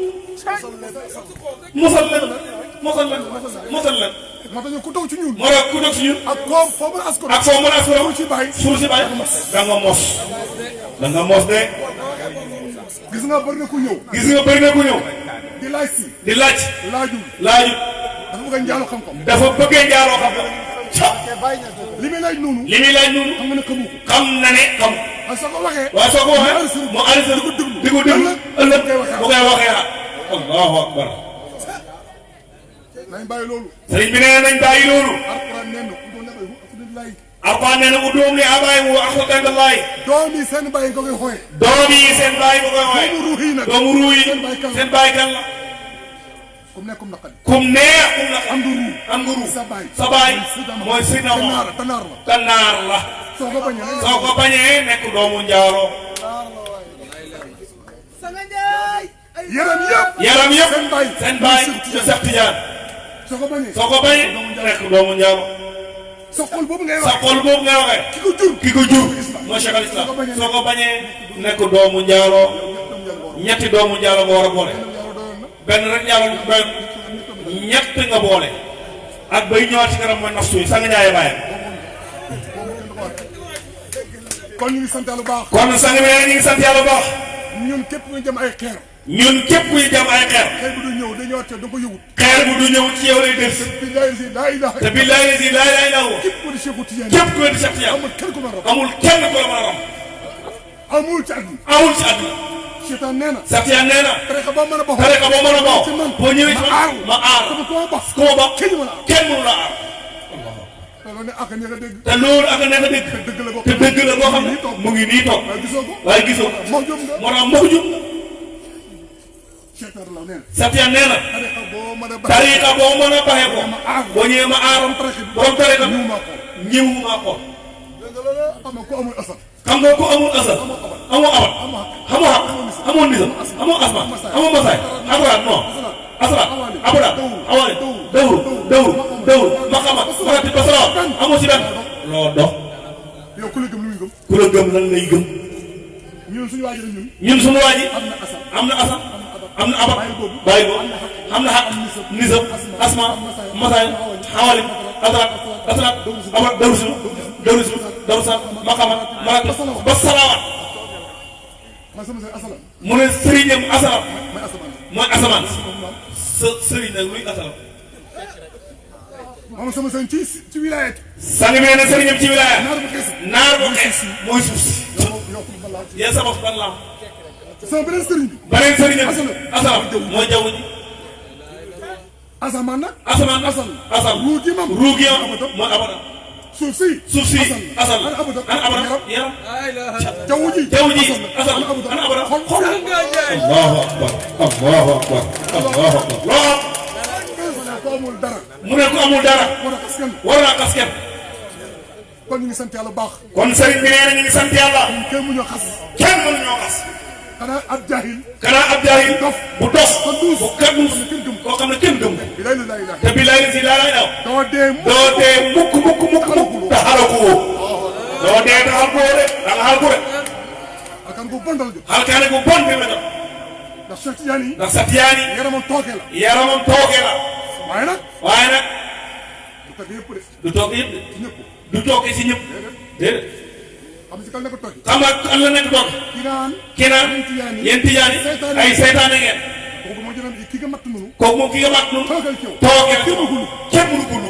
مسلا moo tax ñu ku taw ci ñun moo tax ku nekk si ñun ak koo foo mën a askoro ak foo mën a askoro ci Baye suuf si Baye da nga mos de gis nga bëri na ku ñëw gis nga bëri na ku ñëw di laaj si di laaj laaju dafa bëgg a njaaloo xam-xam dafa bëggee njaaloo xam-xam li muy laaj noonu li muy laaj noonu xam nga ne xamu ko xam na ne xam waaye soo ko waxee waaye soo ko waxee mu arrêté di ko déglu ëllëg bu koy waxee ah allahu akbar nañ bàyyi loolu sëriñ bi nee nañ bàyyi loolu alquran nee na ku doon nabay alhamdulilah alquran nee na udóom li abaay wu axwatandalaay doom yi seen bàyyi nga koy xooye doom yi seen bàyyi nga koy xooye doomu ruux yi nag doomu ruu yi seen bàyyi kan la kum nekkum naqari kum neex kum la am du ruu am nga ruu sa baay sa baay mooy Seydina Muhammad tanaar la kanaar la soo ko bañee soo ko bañee nekk doomu njaaroo yaram yëpp seen baay ci Cheikh Tidiane soo ko bañee soo ko bañee nekk doomu njaaroo sa xol boobu ngay sa xol boobu ngay waxee ki ko jur mooy Cheikh al Islam soo ko bañee nekk doomu njaaroo ñetti doomu njaaroo nga war a boole benn rek njaaroo benn ñett nga boole ak bay ñëwaat ci kanam mooy nafsu yi sang Ndiaye Baye kon ñu ngi sant yàlla bu baax kon sang bi ñu ngi sant yàlla bu baax ñun képp kuy jëm ay xeer ñun képp kuy jam ay xeer xeer bu du ñëw day ñëwaat da ko yëwut xeer bu du ñëw ci yow lay des billahi si laa ilaha te billahi la si laa ilaha illa huwa képp ku di Cheikh Tidiane képp ku di Cheikh Tidiane amul kenn ku ma rab amul kenn ku la mën a ram amul ci àdduna amul ci àdduna Seytaan nee na Cheikh Tidiane nee na tarixa boo mën a bokk tarixa boo mën a bokk boo ñëwee ci man ma aar sama koo bokk ku ma bokk kenn mën a aar kenn mënu la aar loolu ne ak neex a dégg te loolu ak a neex a dégg te dëgg la boo xam ne mu ngi nii toog waaye gisoo ko waaye gisoo moo jëm nga moo tax moo jub Seytaan la nee na Cheikh Tidiane nee na tarixa boo mën a tarixa boo mën a baxee ko boo ñëwee ma aar borom tarixa ñu ma ko ñëwu maa ko xam nga ko amul asal xam nga ko amul asal amoo abat xamoo xaq amoo nisam amoo asma amoo masaay aburaat non asalaat aburaat awaani dawru maqamat marati basalaat amoo si benn loo dox yow ku la gëm lu muy gëm ku la gëm lan lay gëm ñun suñu waa ji ñun suñu waa ji am na asal am na asal am na abat bàyyi boobu am na xaq nisam asma masaay xawali asalaat abat dawru sa maqamat marati basalaat man sama sëriñ asala mu ne sëriñam asalam mooy asamaan mooy asamaan sa sëriñ nag luy asalam moom sama sëriñ ci wilaayat sang bi ne sëriñam ci wilaaya naar bu xees mooy suuf si yow ko balaa yéen sa bopp ban la am sama beneen sëriñ bi beneen sëriñam asalam mooy jaww ji asamaan nag asamaan asal ruug yi moom mooy abada suuf si asal ana abada yaram jaww ji asal ana abada xol allahu akbar allahu akbar allahu akbar loo ko amul dara mu ne ko amul dara war naa xas kenn kon ñu ngi sant yàlla baax kon sëriñ bi nee na ñu ngi sant yàlla kenn mënuñoo xas kenn mënuñoo xas xanaa ab jaahil bu dof bu kadduus koo xam ne kenn gëm bilaay la ilaha te bilaay si laa lay daw doo dee mukk te xalaku woo doo dee te xal ko woo de da nga xal ko de akan bu bon dal jot xalkaane bu bon bi la jot ndax ndax sa tiyaan yi yaramam tooke la waaye nag du tooke yëpp de du tooke si ñëpp déedéet xam nga kan la nekk tooke ki naan yéen tiyaan yi ay seytaane ngeen kooku moom ki nga mat noonu tooke la kenn mënu ko lu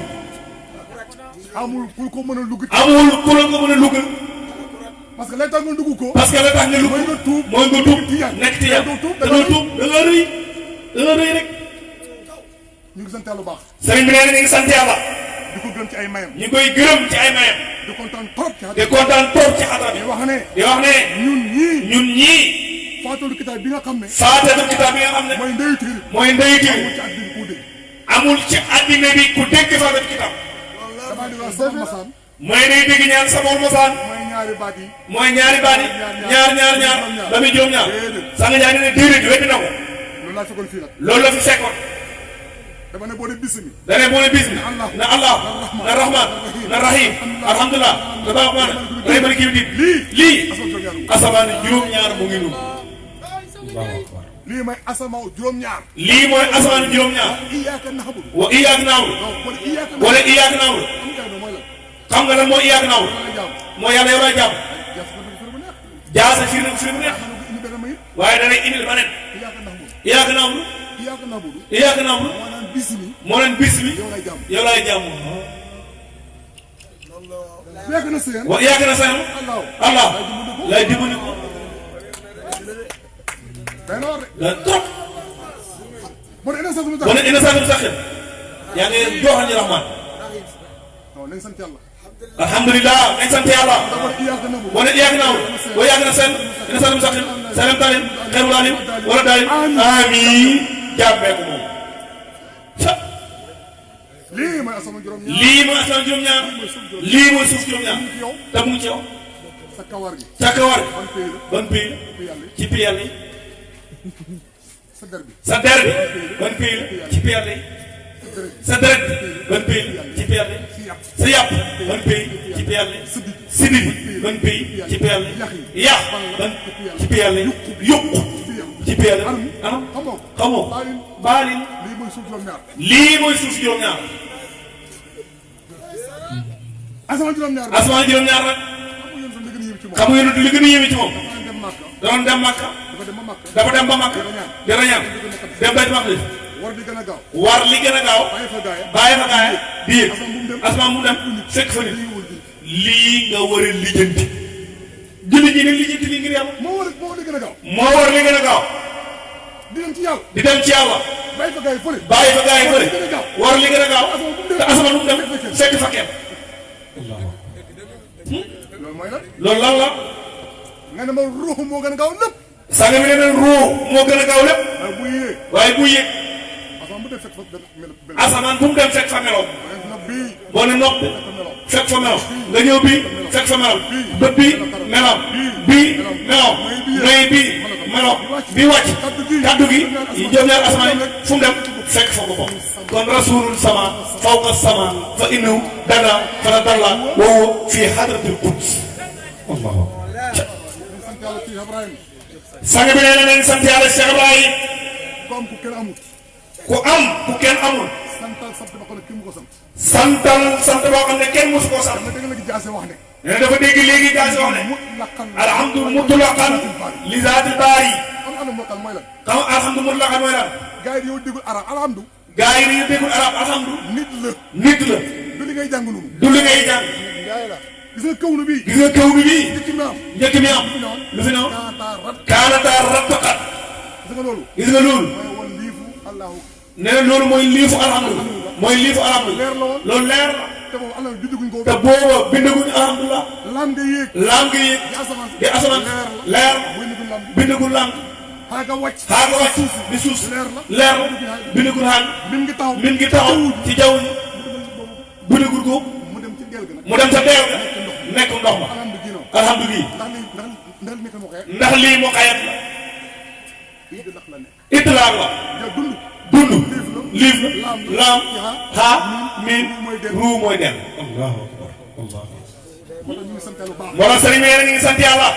amul ku ko mën a lugal parce que la tax nga dugg ko mooy nga tuub nekk tiyaan te doo tuub da nga rëy rek ñu ngi sant yàlla bu baax sëriñ bi nee na ñu ngi sant yàlla di ko gërëm ci ay mayam ñu koy gërëm ci ay mayam di kontaan trop ci xadra bi di wax ne ñun ñii faatalu kitaab bi nga xam ne mooy ndeyu téere amul ci àddina bi ku dégg faatalu kitaab mooy day dégg ñaan samoor mosaan mooy ñaari baat yi ñaar ba muy juróom ñaar Sangue Ndiaye ne déedéet weddi na ko loolu la fi fekkoon dama ne boole bis mi na Allah na Rahman na Rahim alhamdulilah da baax maana day bari kii bi lii asamaan juróom-ñaar mu ngi nun lii mooy asamaan juróom-ñaar wa iyaaka na'budu wala iyaaka na'budu xam nga lan mooy iyaaka na'budu mooy yàlla yow lay jàmm jaasa firi na firi bu neex waaye da lay indil ba nekk iyaaka na'budu moo leen bis bi yow lay jàmm wa iyaaka nasta'in Allah lay dimbali ko da trop bo ne ina sax sax yaa ngi joxal ni Rahman alhamdulillah nañ sant yàlla wala iyaaka na'budu wa iyaaka nasta'in ina sax sax salam talim xeyrul alim wala dalim amiin jàmmee ko moom lii mooy asamaan juróom-ñaar lii mooy suuf juróom-ñaar te mu ngi ci yow sa kawar gi ban pays ci pays yàlla yi sa der bi ban pays la ci pays yàlla yi sa deret bi ban pays la ci pays yàlla yi sa yàpp ban pays ci pays yàlla yi siddi bi ban pays ci pays yàlla yi yàq ban ci pays yàlla yi yokk ci pays yàlla yi xamoo baalin lii mooy suuf juróom-ñaar asamaan juróom-ñaar nag xam nga li gën a yéeme ci moom da doon dem Makka dafa dem ba Makka di rañaan dem Bayt Maqdis war li gën a gaaw bàyyi fa gaaya biir asamaan mu dem fekk fa nit lii nga war a lijjanti julli ji ne lijjanti lii ngir yàlla moo war li gën a gaaw di dem ci yàlla bàyyi fa gaa yi fële war li gën a gaaw te asamaan mu dem fekk fa kenn loolu lan la nga ne ma ruux moo gën a gaaw lépp Sangue bi ne na ruux moo gën a gaaw lépp waaye bu yéeg asamaan bu mu dem fekk fa meloom boo ne nopp fekk fa meloom nga ñëw bii fekk fa meloom bët bii meloom bii meloom ngay bii meloom bii wàcc kaddu gi yi jëm ñaar asamaan yi fu mu dem fekk fa ko kon rasulul sama fawqa sama fa innahu dana fala dalla wa huwa fi hadratil quds Sangue bi nee na nañ sant yàlla Cheikh Ibrahim ku am ku kenn amul santal sant boo xam ne kenn mosu koo sant nee na dafa dégg léegi jaase wax ne alhamdu mutlaqan li zaatil baari xam alhamdu mutlaqan mooy lan gaa yi dañoo déggul arab alhamdu nit la du li ngay jàng gis nga kaw nu bii njëkk mi am lu fi naw kaanataa rattaqat gis nga loolu nee na loolu mooy liifu alhamdulilah loolu leer la te booba bindaguñ alhamdulilah laam nga yéeg di asamaan leer bindaguñ laam xaaga wàcc di suuf leer la bindaguñ xaag min ngi taxaw ci jaww ji bindaguñ ko mu dem ca deew ga nekk ndox ma alhamdulilah ndax lii mu xayat la itlaaq la dund liif la laam xaa miin ruu mooy dem allahu akbar moo tax sëriñ bi ñu ngi sant yàlla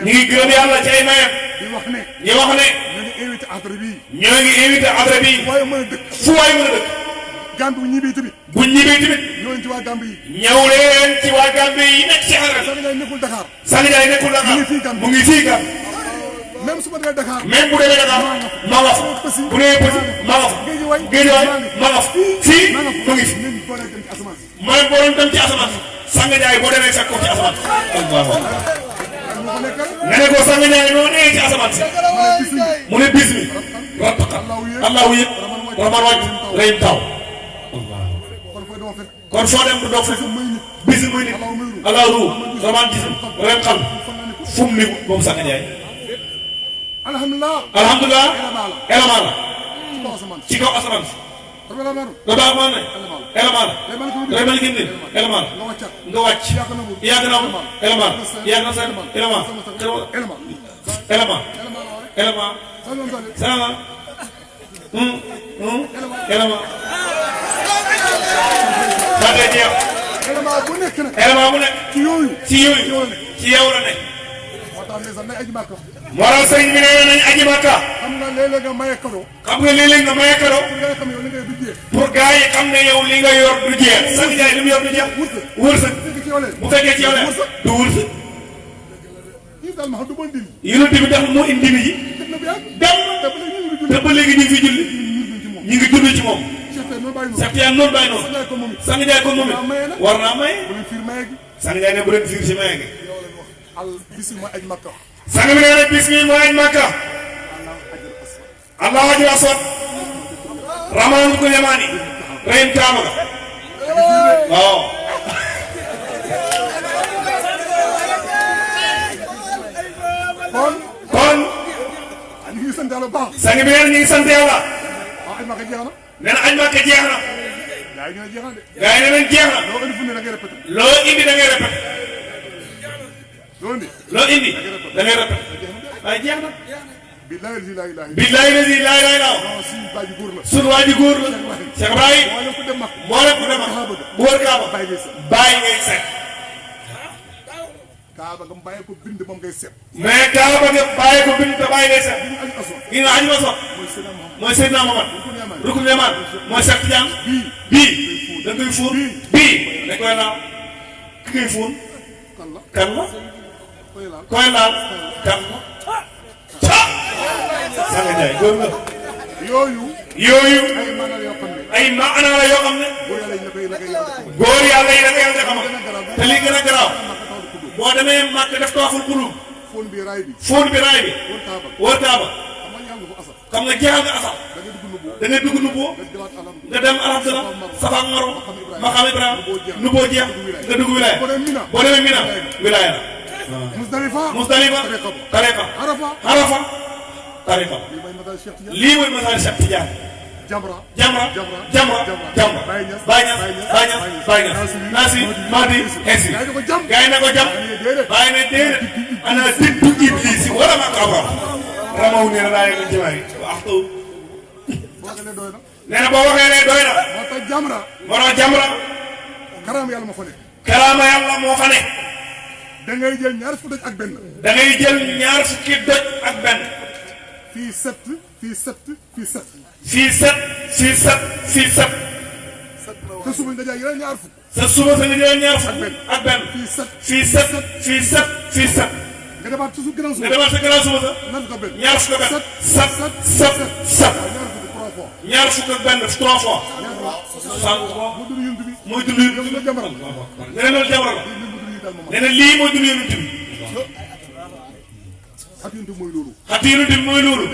ñu ngi gërëm yàlla ci ay mayam di wax ne ñu wax ne ñu ngi invité adra bi ñoo ngi invité adra bi waaye mën a dëkk fu waay mën a dëkk Gambie bu ñibbee tamit bu ñibbee tamit ñëw ci waa Gambie yi ñëw leen ci waa Gambie yi nekk ci adra Sangue Ndiaye nekkul Dakar Sangue Ndiaye nekkul Dakar mu ngi fii Gambie même su ma demee Dakar même bu demee Dakar ma nga fa bu demee Pësi ma nga fa Géejawaay ma nga fa fii mu ngi fi mooy boo doon dem ci asamaan Sangue Ndiaye boo demee fekk ko ci asamaan nga ne ko Sangue Ndiaye noo nee ci asamaan si mu ne bis mi rattaqa allahu yëpp raman wàcc reyim taw kon foo dem du doog fekk bis muy nit allahu ru raman gisam rem xam fu mu niku moom Sangue Ndiaye alhamdulilah élément la ci kaw asamaan si da baax maa ne élément la day mel ni élément la nga wàcc yàgg na ko élément yàgg na seen élément sama élément ba tey jeex élément bu nekk ci yooyu ci yow la nekk moo tax sëriñ bi nee nañ aji Makka xam nga léeg-léeg nga maye cadeau pour gars yi xam ne yow li nga yor du jeex Sangue Ndiaye li mu yor du jeex wërsëg bu fekkee ci yow la du wërsëg yonent bi tax moo indi bi ji dem te ba léegi ñu ngi fi julli ñu ngi dund ci moom Septième noonu bàyyi noonu Sangue Ndiaye kon moom it war naa maye Sangue Ndiaye ne bu leen fiir si maye gi Sangue bi nee na bis mi mooy aj Makka allahu ajr aswad ramaan ko yamaani reyim kaaba ga waaw kon ñu ngi sant yàlla bu baax Sangue bi nee na ñu ngi sant yàlla aj Makka jeex na nee na aj Makka jeex na gaa yi jeex na de gaa yi nee nañ jeex na loo indi da ngay répété loo indi da ngay répété waaye jeex na billahi la ilaha illa sunu waa ji góor la Cheikh Ibrahim moo leen ko dem bu wër Kaaba bàyyi ngay seet Kaaba nga bàyyi ko bind moom ngay seet mais Kaaba nga bàyyi ko bind te bàyyi ngay seet gi nga añu ma sox mooy Seydina Muhammad rukun yaman mooy seet jàng bii da ngay fóon bii dañ koy laal ki ngay fóon kan la koy laal kan la Sangue Ndiaye góor nga yooyu ay maana la yoo xam ne góor yàlla yi da nga yàlla xamal te li gën a garaaw boo demee màkk def tawaaful quluub fóon bi raay bi wër Kaaba xam nga jeexal nga asal da ngay dugg nubboo nga dem alhamdulilah Safa ak Marwa maqaam Ibrahima nubboo jeex nga dugg wilaya boo demee Mina wilaya la Musdalifa tariqa Arafa tariqa lii mooy masal Cheikh Tidiane jamra Baye Niass Nassi Mahdi Essi gaa yi ne ko jam Baye ne déedéet ana dindu Iblis wala ma kabra ramaw ne la daa yegg jimaay waxtu nee na boo waxee ne doy na moo tax jamra karaama yàlla moo fa ne da ngay jël ñaar fukki doj ak benn. da ngay jël ñaar fukki doj ak benn. fii sept fii sept fii sept. fii sept fii sept fii sept. te suba nga jaay yeneen ñaar fukk. te suba sa nga jël ñaar fukk ak benn. fii sept fii sept fii sept fii sept. nga demaat toujours gannaaw suba. nga demaat sa gannaaw suba sa. ñaar fukk ak benn. sept sept sept. ñaar fukk ak benn 3 fois. mooy dund yonent bi. nga ne loolu jamono la. nee na lii mooy dund yonent bi. xat yonent bi mooy loolu. xat yonent bi mooy loolu.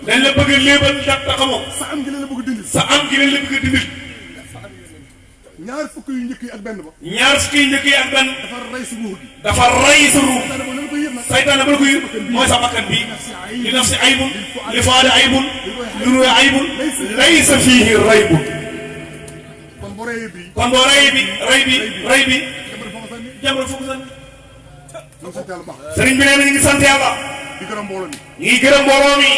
dañ la bëgg a léebal dak te xamoo. sa am gi leen la bëgg a dindil. sa am gi leen la bëgg a dindil. ñaar fukk yu njëkk yi ak benn ba. ñaar fukk yu njëkk yi ak benn. dafa rey sa ruux gi. dafa rey sa ruux. saytaane ba la ko yër mooy sa bakkan bi. li nafsi aybun li faade aybun li ruuya aybun laysa fiihi raybun. kon boo reyee bi. kon boo rey bi rey bi jamono foofu sax. sant yàlla baax. sëriñ bi nee na ñu ngi sant yàlla. di gërëm mbooloo mi. ñu ngi gërëm mbooloo mi.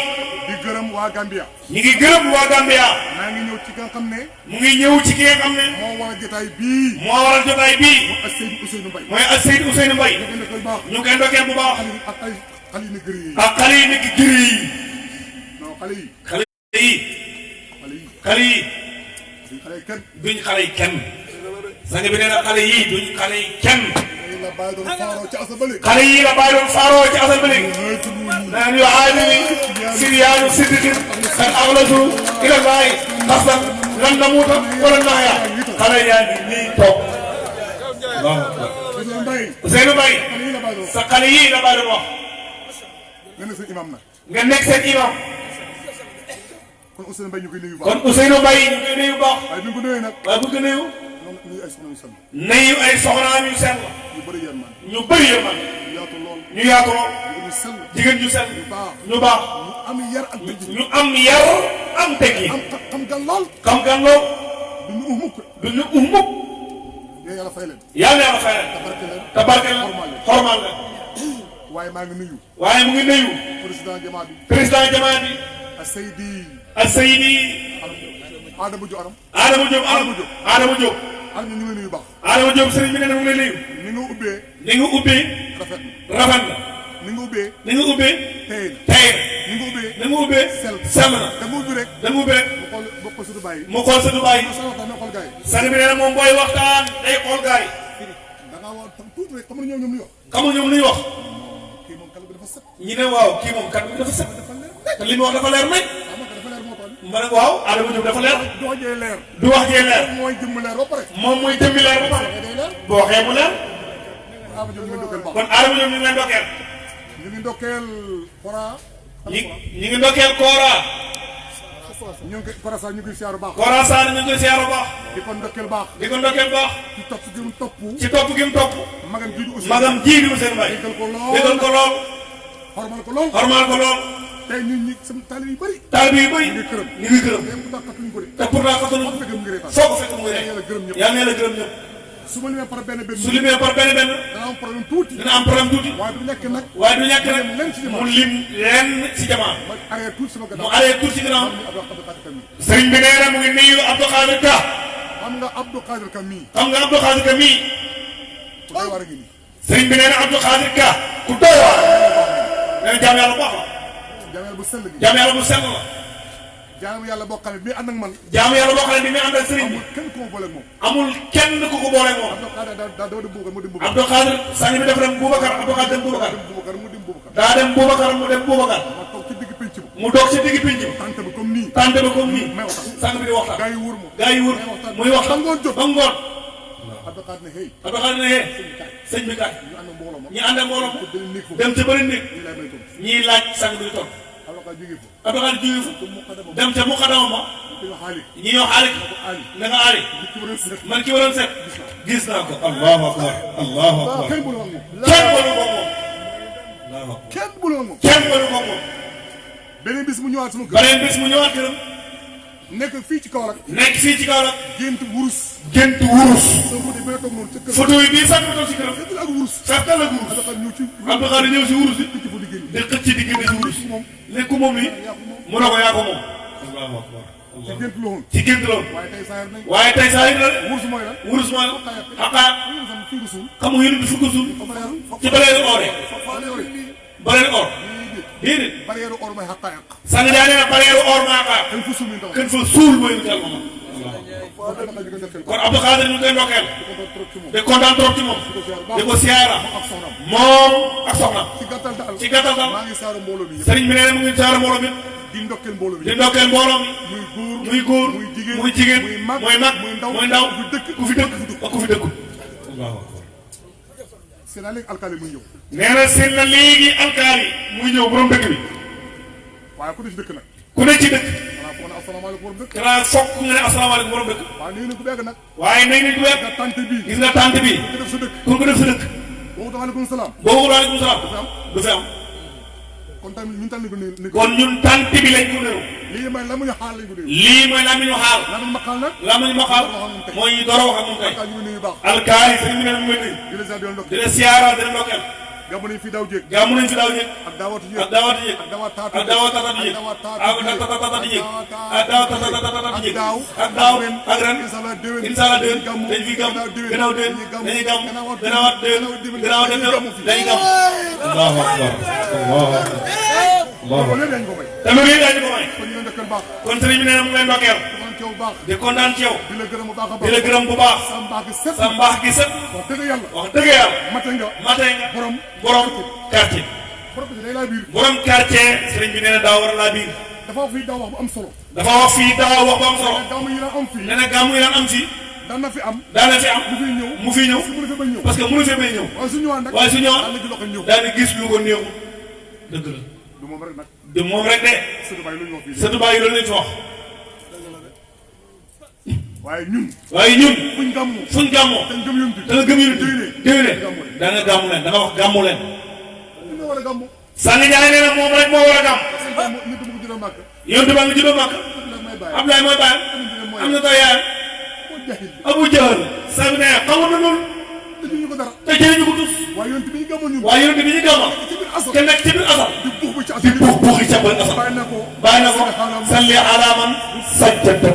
di gërëm waa Gambia. ñu ngi gërëm waa Gambia. maa ngi ñëw ci ki nga xam ne. mu ngi ñëw ci ki nga xam ne. moo waral jotaay bii. moo waral jotaay bii. mooy ak Seydou Ousseynou Mbaye. mooy ak Seydou Ousseynou Mbaye. ñu koy ndokkee bu baax. ak ay xale yu nekk gër yi. ak xale yi nekk gër yi. non xale yi. xale yi. xale yi. duñ xale yi kenn. duñ xale yi kenn. sang bi nee na xale yi duñ xale yi kenn. la bàyyi doon faaroo ci asal ba léegi. xale yi la bàyyi doon faaroo ci asal ba léegi. naan yu aadami siryaanu siddiqin kan axlasu ila llaahi xasdan lan namuuta wala naxya. xale yaa ngi nii toog. waaw. Ousseynou Mbaye. sa xale yii la bàyyi doon wax. nga nekk seen imam nag. nga nekk seen imam. kon Ousseynou Mbaye ñu koy nuyu bu baax. kon Ousseynou Mbaye ñu koy nuyu bu baax. waaye bi ñu ko nuyee nag. waaye bu ñu ko nuyu. nuyu ay soxna yu sell. nuyu ay soxnaam yu sell. ñu bëri yërmande. ñu bëri yërmande. ñu yaatu lool. ñu yaatu lool. ñu sell. jigéen ñu sell. ñu baax. ñu baax. ñu am yar ak teggin. ñu am yar am teggin. xam gan lool. xam gan lool. du ñu mukk. du ñu mukk. yàlla fay leen. yàlla yàlla fay leen. tabarke leen xormal leen. waaye maa ngi nuyu. waaye mu ngi nuyu. président jamaa bi. président jamaa bi. ak Seydi. Adama Diop Aram. Adama Diop Aram. Adama Diop. am na ñu ngi nuyu baax. Adama Diop sëriñ bi nee na mu ngi lay nuyu. ni nga ubbee. ni nga ubbee. rafet na. rafet na. ni nga ubbee. ni nga ubbee. tey na. tey na. ni nga ubbee. ni nga ubbee. sell na. da nga ubbi rek. da nga ubbee rek. mu xool sa Dubaay. mu xool sa Dubaay. sang bi nee na moom booy waxtaan day xool gaay. da ngaa war tam tuuti rek xamul ñoom lu ñu wax. xamul ñoom lu ñu wax. kii moom kàlla bi dafa set. ñu ne waaw kii moom kàlla bi dafa set. te li mu wax dafa leer nañ. ma ne waaw Adama Diop dafa leer. du wax jee leer. du wax jee leer. mooy jëmm leer ba pare. moom mooy jëmmi leer ba pare. boo waxee mu leer. Adama Diop ñu ngi ndokkeel baax. kon Adama Diop ñu ngi leen ndokkeel. ñu ngi ndokkeel Kora. ñu ngi ndokkeel Kora. ñu ngi Kora Sane ñu ngi siyaaru baax. Kora Sane ñu ngi siyaaru baax. di ko ndokkeel baax. di ko ndokkeel baax. ci topp gi mu topp. ci topp gi mu topp. magam jiitu aussi. magam jiitu seen mbay. déggal ko lool déggal ko lool. xormal ko lool. xormal ko lool. tey ñun ñi sama taalib yu bëri. taalib yu bëri. ñu ngi këram. ñu ngi këram. te pourtant xatuñu ko. soo ko fekk mu ngi rek. yàlla na yàlla gërëm ñëpp. su ma limee par benn benn. su limee par benn benn. dana am problème tuuti. dina am problème tuuti. waaye du ñàkk nag. waaye du ñàkk nag mu lim lenn ci jamaa. ma arrêté tuuti sama gannaaw. mu arrêté tuuti ci gannaaw. sëriñ bi nee na mu ngi nuyu Abdou Khadir Ka. xam nga Abdou Khadir Ka mii. xam nga Abdou Khadir Ka mii. ku doy waar a ngi nii. sëriñ bi nee na Abdou Khadir Ka ku doy waar. nee na jaam yàlla bu baax la. jaam yàlla bu sell gi. jaam yàlla bu sell la. jaamu yàlla boo xam ne bi ànd ak man. jaamu yàlla boo xam ne bi muy ànd ak sëriñ bi. amul kenn ku ma boole ak moom. amul kenn ku ko boole ak moom. Abdou Khadir daa dem Boubacar mu dem Boubacar. Abdou Khadir sang bi def dem Boubacar Abdou Khadir dem Boubacar. mu dem Boubacar. daa dem Boubacar mu dem Boubacar. ma toog ci digg pénc bi. mu toog ci digg pénc bi. tànte bi comme nii. tànte bi comme nii. may waxtaan. sang bi di waxtaan. gaa yi wóor ma. gaa yi wóor muy waxtaan ba ngoon jot. ba ngoon. Abdou Khadir ne hey. Abdou Khadir ne hey. sëñ bi kaay. ñu ànd ak mbooloo ma. ñu ànd ak mbooloo ma. dem ca bëri néeg. ñii laaj sang bi di toog. Abdou Khadir jógee fa. dem ca muqaddama ma. ñi ñoo xaalik. na nga aali. man ki waroon set. gis naa ko. allahu akbar. allahu akbar. kenn mënu ak moom. kenn mënu ko moom. kenn mënu ak moom. kenn mënu ko moom. beneen bis mu ñëwaat sama kër. beneen bis mu ñëwaat këram. nekk fii ci Kaolack. nekk fii ci Kaolack. gént wurus. gént wurus. soo ko defee toog noonu ca kër. photo yi bii sax nga toog ci këram. fekk ak wurus. fekk ak wurus. Abdou Khadir ñëw si wurus bi. di xëcc ci diggante si wurus. ne ku moom lii. mu ne ko yaa ko moom. allahu akbar. ci gént la woon. ci gént la woon. waaye tey saa waaye tey saa yër nañ. yi la. wurus mooy la. wurus mooy la. xaqaa. xam nga yéen a fukk suul. ci baleeru or yi. baleeru or. déedéet. baleeru or mooy xaqaayiq. sang daa nee na baleeru or maa xaar. kën fa suul mooy lu teel moom. kon Abdou Khadir ñu koy ndokkeel. di kontaan trop ci moom. di ko siyaara. moom ak soxna. ci gàttal daal. maa ngi saara mbooloo mi. sëriñ bi nee na mu ngi saara mbooloo mi. di ndokkeel mbooloo mi. di ndokkeel mbooloo mi. muy góor muy jigéen muy mag muy ndaw ku fi dëkk ak ku fi dëkkul. seen na léegi alkaali muy ñëw. nee na seen na léegi alkaali muy ñëw borom dëkk bi. waaye ku ne ci dëkk nag. ku ne ci dëkk. xanaa foog na asalaamaaleykum borom dëkk. xanaa fokk nga ne asalaamaaleykum borom dëkk. waaye nee na ku beeg nag. waaye nañ ne ku beeg. nga tante bii. gis nga tante bii. ku def sa dëkk. ku ko def sa dëkk. boobu waaleykum salaam. boobu waaleykum salaam. du fi am. kon tamit ñun tànn ko ne. kon ñun tante bi lañ ko néew. lii mooy la muy xaal lañ ko néew. lii mooy la ñu xaal. la muy maqaal nag. la muy maqaal mooy door a wax ak moom tey. alkaali sëñ bi ne mu ngi nuyu. di la siyaara di la ndokkeel. gàmmu nañ fi daaw jéeg ak daawatu jéeg ak daawatu jéeg ak daawa taatu ak daawa taatu jéeg ak daaw ak ren inshallah déwén dañ fi gàmm gannaaw déwén dañuy gàmm gannaawaat déwén gannaaw dañuy gàmm allahu akbar allahu akbar te loolu yëpp dañu ko may kon sëriñ bi nee na mu ngi lay ndokkeel di kontaan ci yow di la gërëm bu baax sa mbaax gi set wax dëgg yàlla mate nga borom quartier borom quartier sëriñ bi nee na daa war a laa biir dafa wax fii daa wax bu am solo nee na gàmmu yi daan am fii daan na fi am mu fi ñëw parce que mënu fi bay ñëw waaye su ñëwaan daal di gis lu ko néew dëgg la du moom rek de sëtu Baye loolu lañ fi wax waaye ñun fuñ gàmmoo te nga gëm yunti déwéne da nga gàmmu leen da nga wax gàmmu leen Sangue Ndiaye nee na moom rek moo war a gàmm yonte ba nga juddoo Màkka Abdoulaye mooy baayam am na doy yaayam Abu Jahal Sangue nee na xamoon na loolu te jëriñu ko tus waaye yonte bi ñu gàmmal te nekk ci biir asal di buux ca bën asal bàyyi na ko salli ala man sajjata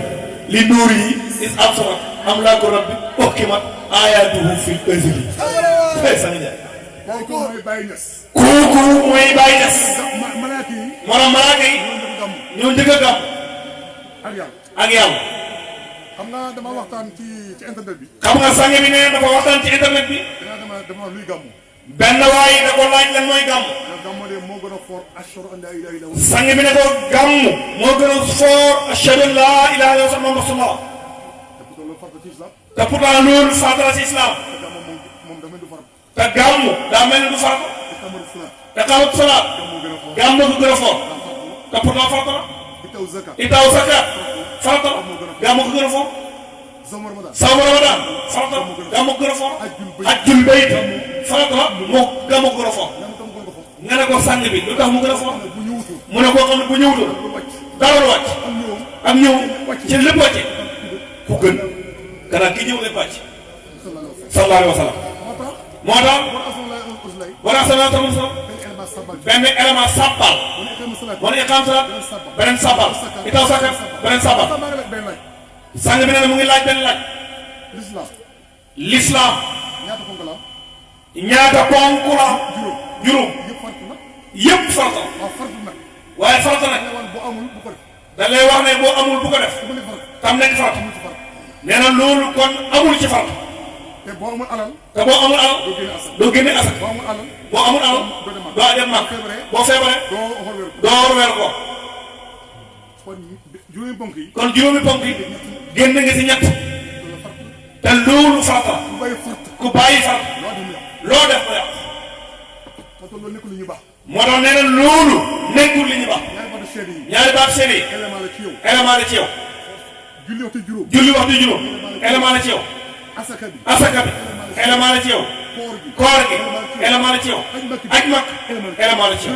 li nuur yi is am solo am laa ko rabbi okkimat ayatuhu fil azli Sangue Ndiaye kooku mooy Baye Niass maanaam malaaka yi ñoo njëkk a gàmm ak yàlla xam nga dama waxtaan ci internet bi xam nga Sangue bi nee dafa waxtaan ci internet bi dama luy gàmmu benn waaye da ko laaj lan mooy gàmm gàmmu de moo gën a fort ashhadu an la ilaha illallah Sangue bi ne ko gàmm moo gën a fort ashhadu an la ilaha illallah Muhammadu rasulullah te pourtant loolu farata ci islam te gàmm daa mel ni du farata te xamut salaat gàmm du gën a fort te pourtant farata la itaw zakat farata la gàmm ko gën a fort sawmu ramadan farata la gàmm ko gën a fort hajjul bayt farata la moo gàmm ko gën a fort nga ne ko Sangue bi lu tax mu gën a fort mu ne koo xam ne bu ñëwutoon dara lu wàcc ak ñëw ci lépp wàcce ku gën gannaaw ki ñëw lépp wàcc sallallahu alayhi wa sallam moo tax war a salaa tamit sax benn élément sabbal wala iqaam salaat beneen sabbal itaw sakat beneen sabbal Sangue bi nee na mu ngi laaj benn laaj l'islam ñaata ponk la juróom yëpp farata waaye farata nag da lay wax ne boo amul bu ko def tam nekk farata nee na loolu kon amul ci farata te boo amul alal doo génne asaka boo amul alal doo dem mag boo feebaree doo weer ko kon juróomi ponk yi génn nga si ñett te loolu farata ku bàyyi farata loo def ko yàq moo tax nee na loolu nekkul li ñu baax ñaari baat seede yi élément la ci yow julli waxtu juróom élément la ci yow asaka bi élément la ci yow koor gi élément la ci yow aj mag élément la ci yow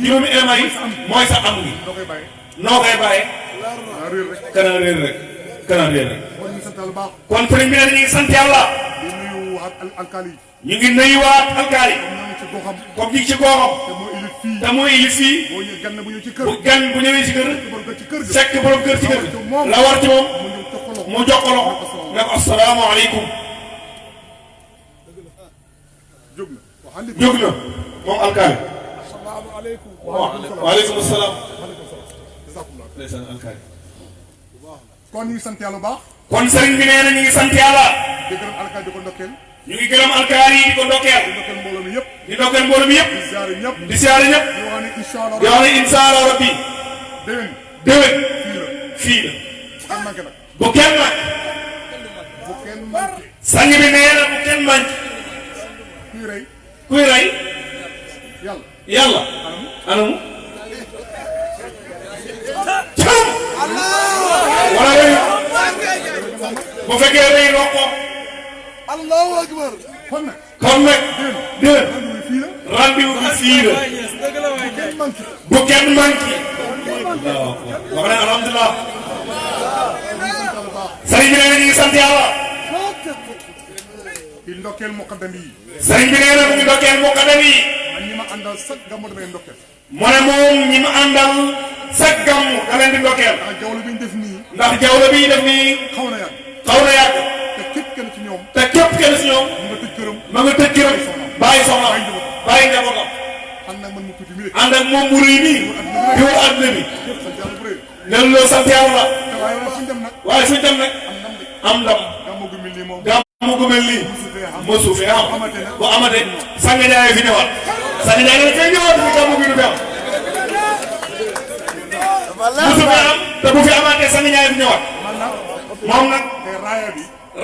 juróomi élément yi mooy sa am gi noo koy bàyyee kana réer rek kon sëriñ bi ne ñu ngi sant yàlla ñu ngi nuyuwaat alkaali comme ñi ci goxam te mooy ilif fii bu gan bu ñëwee ci kër fekk borom kër ci kër la war ci moom mu jokkalo ne ko asalaamaaleykum jóg na moom alkaali waaleykum salaam ndeysaan alkaali kon ñu ngi sant yàlla bu baax kon sëriñ bi nee na ñu ngi sant yàlla di gërëm alkaali di ko ndokkeel ñu ngi gërëm alkaali yi di ko ndokkeel mbooloo mi yëpp di ndokkeel mbooloo mi yëpp di siyaare ñëpp di wax ne incha allah rabbi déwén fii la bu kenn manqué Sangue bi nee na bu kenn manqué kuy rey yàlla anamu cam wala rëy bu fekkee rëy rokko allahu akbar kon nag déwén rendez-vous bi fii la bu kenn manqué wax ne alhamdulilah sëriñ bi nee na ñu ngi sant yàlla di ndokkeel muqaddam yi sëriñ bi nee na mu ngi ndokkeel muqaddam yi àndal sax gàmmu damay ndokkeel. mu ne moom ñi mu àndal sax gàmmu da leen di ndokkeel. ndax jaww bi ñu def nii. ndax jaww bi ñu def nii. xaw na yàgg. xaw na yàgg. te képp kenn ci ñoom. te képp kenn ci ñoom. mu nga tëj këram. ma nga tëj këram. bàyyi soxna bàyyi njabootam. ànd ak man mu tuuti mi rek. ànd ak moom mu rëy nii. di wër àdduna bi. sant yàlla bu rëy. nen loo sant yàlla. waaye fuñ dem nag. waaye fuñ dem nag. am ndam. gàmmu gu mel nii moom. gàmmu gu mel nii. mosu fee am. bu amatee Sangue Ndiaye fi ñëwaat. Sangue Ndiaye dafay ñëwaat fi gàmmu gi du fi am. mosu fee am te bu fi amaatee Sangue Ndiaye fi ñëwaat. moom nag.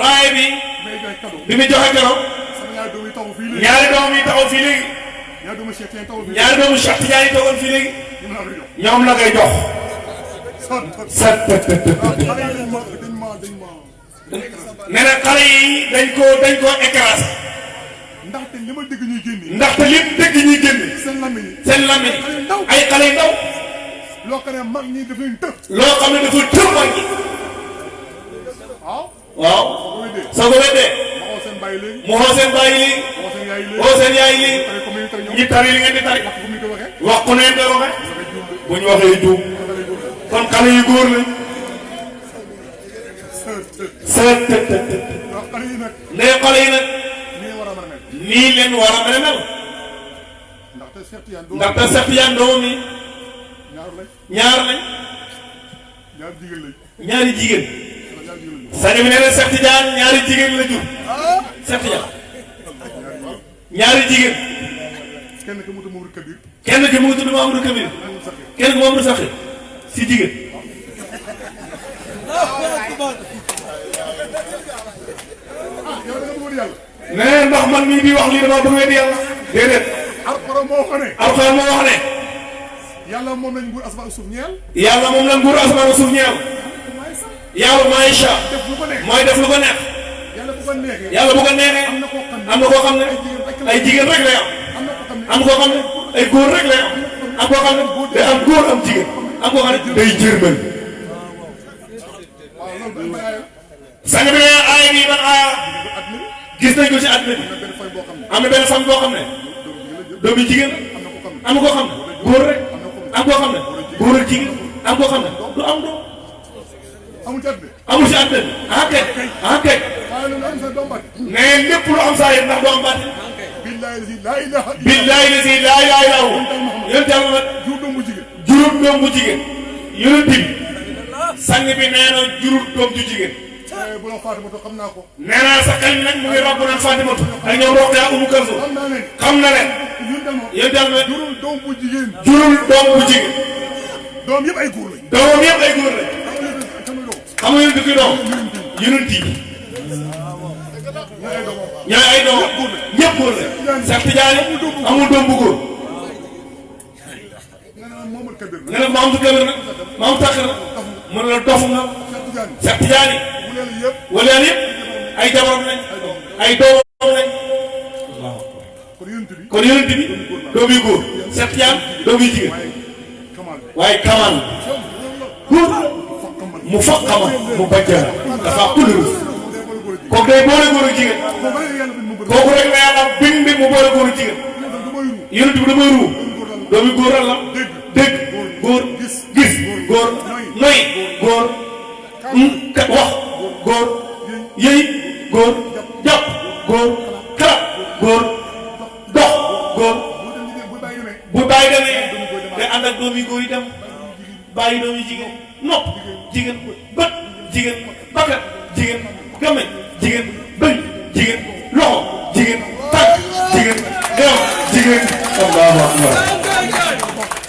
raaya bi. bi mu joxe keroog. ñaari doom yi taxaw fii léegi. ñaari doomu Cheikh Tidiane yi toogoon fii léegi. ñoom la koy jox. nee na xale yi dañ koo écrasé. ndaxte li ma dégg ñuy génne. ndaxte li dégg ñuy génne. seen lamiñ ay xale yu ndaw. loo xam ne mag ñi dafay të. loo xam ne dafa tër mag ñi. waaw. soo ko weddee. mu xoo seen bàyyi léegi. xoo seen yaay léegi. ñi tari li ngeen di tari. wax ku neen koy waxee. bu ñu waxee juum. kon xale yu góor lañ. ndey xale yi nag. nii leen war a mel a mel. ndaxte Cheikh Tidiane doomam yi. ñaar lañ. ñaari jigéen. Sangue bi nee na Cheikh Tidiane ñaari jigéen la jur. Cheikh Tidiane. ñaari jigéen. kenn ki mu tudd Mamadou Kabir. kenn ki mu tudd Mamadou Kabir. kenn ki Mamadou Sakhi si jigéen. nee ndax man mii di wax lii dama bëgg weddi yàlla. déedéet. Alxuraan moo wax ne. Alxuraan moo wax ne. yàlla moom lañ nguur asamaan suuf ñeel. yàlla moom la nguur asamaan suuf ñeel. yàlla maïcha. mooy def lu ko neex. yàlla bu ko neexee. am na koo xam ne ay jigéen rek lay am. am koo xam ne ay góor rek lay am. am koo xam ne day am góor am jigéen. am koo xam ne day jërmën. Sangue bi nee aaya bi ban aaya gis nañ ko ci àdduna bi. am na benn femme boo xam ne doomi jigéen am na koo xam ne góor rek am koo xam ne góor ak jigéen am koo xam ne du am doom. amul ci àdduna bi ah kay ah kay. nee lépp lu am saa yëpp ndax doo am baat. billahi la si laa ilaaha illa hu yonent Yàlla nag jurut doom bu jigéen yonent bi Sangue bi nee na jurut doom ju jigéen. bu la Fatimatu xam naa ko. nee naa sa xel nag mu ngi ràbb naan Fatimatu. ak ñoom Roqaya Umu Kalsum. xam na leen. yéen daal nag jurul doom bu jigéen. jurul doom bu jigéen. doom yëpp ay góor lañ. doomam yëpp ay góor lañ. xam nga yéen dëkk yi doom. yonent yi. ñooy ay doom ñëpp góor lañ. Cheikh Tidiane amul doom bu góor. nga ne Mamadou Kabir nag Mamadou Sakhi nag mu ne la dof nga. Cheikh Tidiane wala yëpp ay jabaram lañ ay doomam lañ. kon yonent bi doom yu góor Cheikh Tidiane doom yu jigéen waaye kamal góor mu foog xamal mu bàjjara dafa couleur kooku day boole góor ak jigéen kooku rek la yàlla bind mu boole góor ak jigéen yonent bi damay ruu doom yu góor la dégg góor gis góor noy góor wax góor yëy góor jàpp góor xalaat góor dox góor bu bàyyi demee day ànd ak doom yi góor yi dem bàyyi doom yi jigéen nopp jigéen bët jigéen bakkat jigéen gameñ jigéen bëñ jigéen loxo jigéen tànk jigéen xew jigéen allahu akbar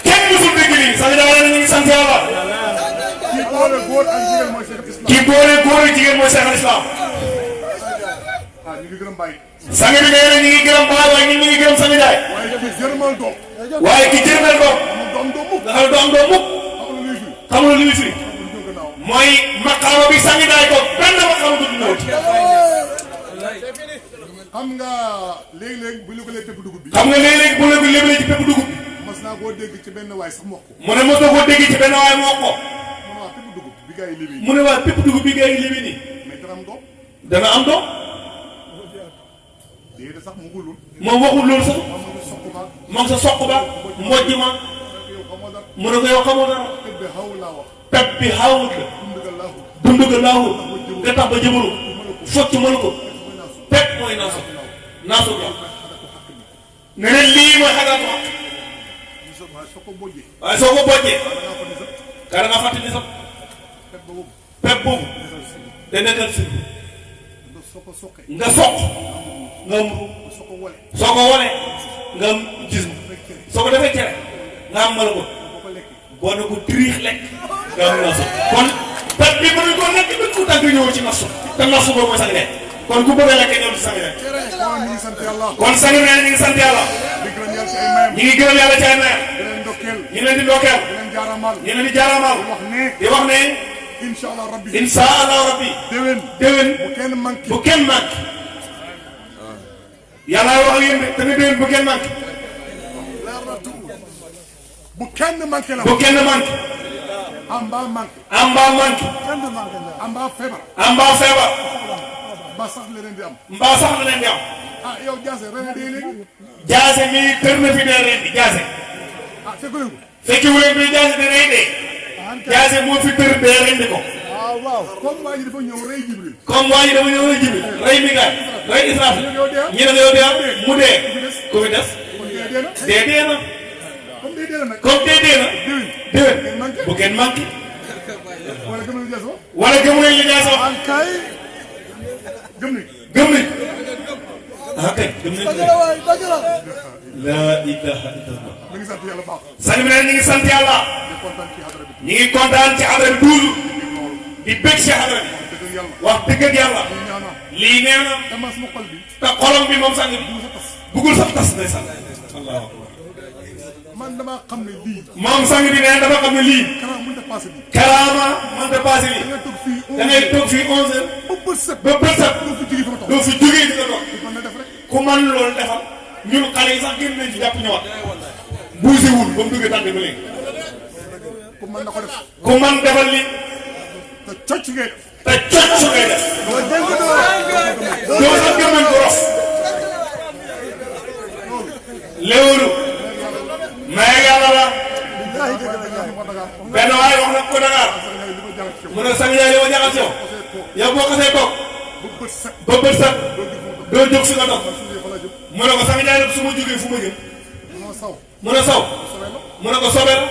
kenn musul dégg lii sax daa ñu ngi sant yàlla kii boole góor ak jigéen mooy Cheikh al Islam. Sangue bi nee na ñu ngi gërëm Baye waaye ñun ñu ngi gërëm Sangue Ndiaye. waaye ki jërmal doom. nga xam ne doom doom mukk. xam nga lu muy firi. mooy maqaama bi Sangue Ndiaye ko benn maqaama du ñëw. xam nga léeg-léeg bu ñu ko lee pepp dugub bi. xam nga léeg-léeg bu ñu ko lébalee ci pepp dugub bi. mos naa koo dégg ci benn waay sax mu wax ko. mu ne mos na koo dégg ci benn waay mu wax ko. mu ne waa pepp dugub bi gars yi lébi. mu ne waa pepp dugub bi gars yi lébi nii. mais dana am doom. dana am doom. déedéet sax mu gulul moom waxul loolu sax moom sa soq ba mbojj ma mu ne ko yow xamoo dara tebbe xaw laa wax pep bi xawut la dunduga laahu dund ga laawul nga tax ba jëmalu focc mënu ko pep mooy naasu naasu la nga ne lii mooy xagaatu wax waaye soo ko bojjee waaye soo ko bojjee da ngaa fàttali sax ka da nga fàtte ni sax pep boobu pep boobu da nekkal si nga soo ko soqee nga soq nga soo ko wole soo ko wolee nga gis soo ko defee cere nga am mala ko boo ko lekkee boo ne ko tiriix lekk nga am nasu kon pep bi mënuñ ko lekk ba ku tàgg ñëw ci nasu te nasu boobu mooy sang ne kon ku bëgg a lekk ñëw ci sang ne kon ñu ngi sant yàlla kon sang ne ñu ngi sant yàlla di gërëm yàlla ci ay mayam ñu ngi gërëm yàlla ci ay mayam di leen ndokkeel ñu leen di ndokkeel di leen jaaramal ñu leen di jaaramal wax ne di wax ne incha allah rabbi insha allah rabbi déwén bu kenn manqué bu kenn manqué yàlla wax ak yéen de te ne déwén bu kenn manqué bu kenn manqué la bu kenn manqué amba manqué ambaa manqué amba feebar ambaa feebar ba sax leneen di am mbaa sax la leen di am ah yow jaase ren dee léegi jaase mi tër na fi dee ren di jaase ah fekk leen ko fekki wuleen bi jaase di rey dee jaase moo fi tër dee ren di ko waaw comme waa ji dafa ñëw rey Jibril comme waa ji dama ñëw rey Jibril rey Mikael rey Israfil ñi ne yow dee mu dee ku fi des kon dee dee na dee na comme dee dee na nag comme dee na déwén bu kenn manqué wala gëm nañu jaase wax wala gëmu nañ li jaase wax kay gëm nañ gëm nañ ah kay gëm nañ la ilaha illallah mi ngi sant yàlla baax sang bi ne ñu ngi sant yàlla di kontaan ci hadara bi ñu ngi kontaan ci adra bi toujours di bëgg ci adra bi dëgg yàlla wax dëgg ak yàlla ñu ñaanal lii nee na dama sama xol bi te xolam bi moom sang bi bëggul sax tas day sang allahu akbar man dama xam ne lii moom sang bi nee dafa xam ne lii kanam mënut a passé bi karaama mënta passé bi da nga toog fii da ngay toog fii 11 heures ba bët set ba bët set doo fi jógee fa ma toog doo fi jógee di nga toog man na def rek ku man loolu defal ñun xale yi sax génn nañ ci jàpp ñëwaat buusewul ba mu duggee tànn ba léegi ku man na ko def ku man defal li te cocc ngay def te cocc ngay def doo dégg doo sax gëmën ko rof léewulu may yàlla la benn waaye wax na ko Dakar mu ne sang yaay li ma jaxal ci yow yow boo xasee toog ba bët set doo jóg si nga dox mu ne ko sang yaay nag su ma jógee fu ma jëm mu ne saw mu ne ko sobe la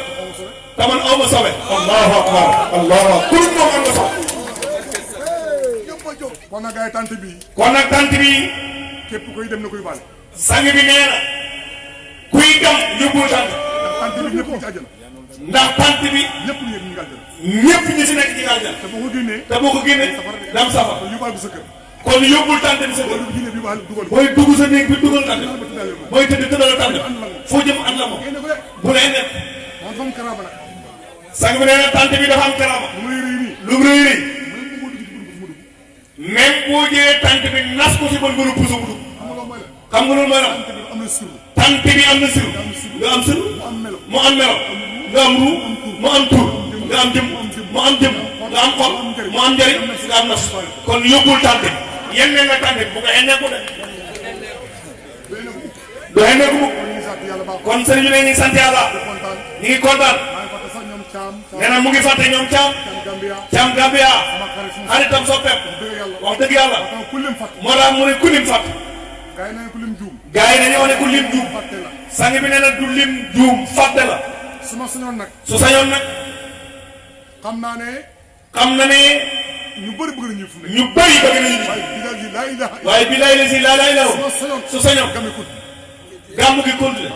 te man aw ma sobe allahu akbar allahu akbar kur moom am nga sobe kon nag gars yi tante bi kon nag tant bi képp koy dem na koy baale sang bi nee na kuy dem yóbbul tant tante bi ñëpp ñu ci àjjana ndax tant bi ñëpp ñu ngi àjjana ñëpp ñi si nekk ci gàllankoor te boo ko génnee te boo ko génnee dam safar kon yóbbaale ko sa kër kon yóbbul tant bi sa kër bu génnee bi baal dugal booy dugg sa néeg bi dugal tant booy tëdd tëddal tant foo jëm at la moom génne ko de bu lay nekk moom dafa am karaama nag sang bi nee na tant bi dafa am karaama lu muy rëy nii lu mu rëy rëy même bu ko dugg ci même boo jëlee dugg fu mu dugg tant bi nas ko si bon bëru puso bu dugg xam nga loolu mooy la xam nga loolu mooy la tante bi am na sirru tant bi am na siru nga am siru mu am melo mu am melo nga am ruu mu am tur nga am jëm mu am jëm nga am xol mu am njëriñ nga am nas kon yóbbul tant bi yennee nga tant bi bu ko enneeku de du enneeku mukk kon ñu ngi sant yàlla baax kon sëriñ bi ne ñu ngi sant yàlla kontaan ñu ngi kontaan maa ngi fàtte sax ñoom caam nee na mu ngi fàtte ñoom caam Gambia caam Gambia sama xarit sama xaritam soppeem dëgg yàlla wax dëgg yàlla kon ku lim fàtte moo tax mu ne ku lim fàtte gars yi nañ ku lim juum gars yi dañoo ne ku lim juum fàtte la sang bi nee na du lim juum fàtte la su ma sañoon nag su sañoon nag xam naa ne xam na ne ñu bëri bëgg nañu fu ne ñu bëri bëgg nañu ni waaye bi daal di laa ilaha illa waaye billaay la si laa lay law su ma sañoon su sañoon gami kut gàmmu gi continué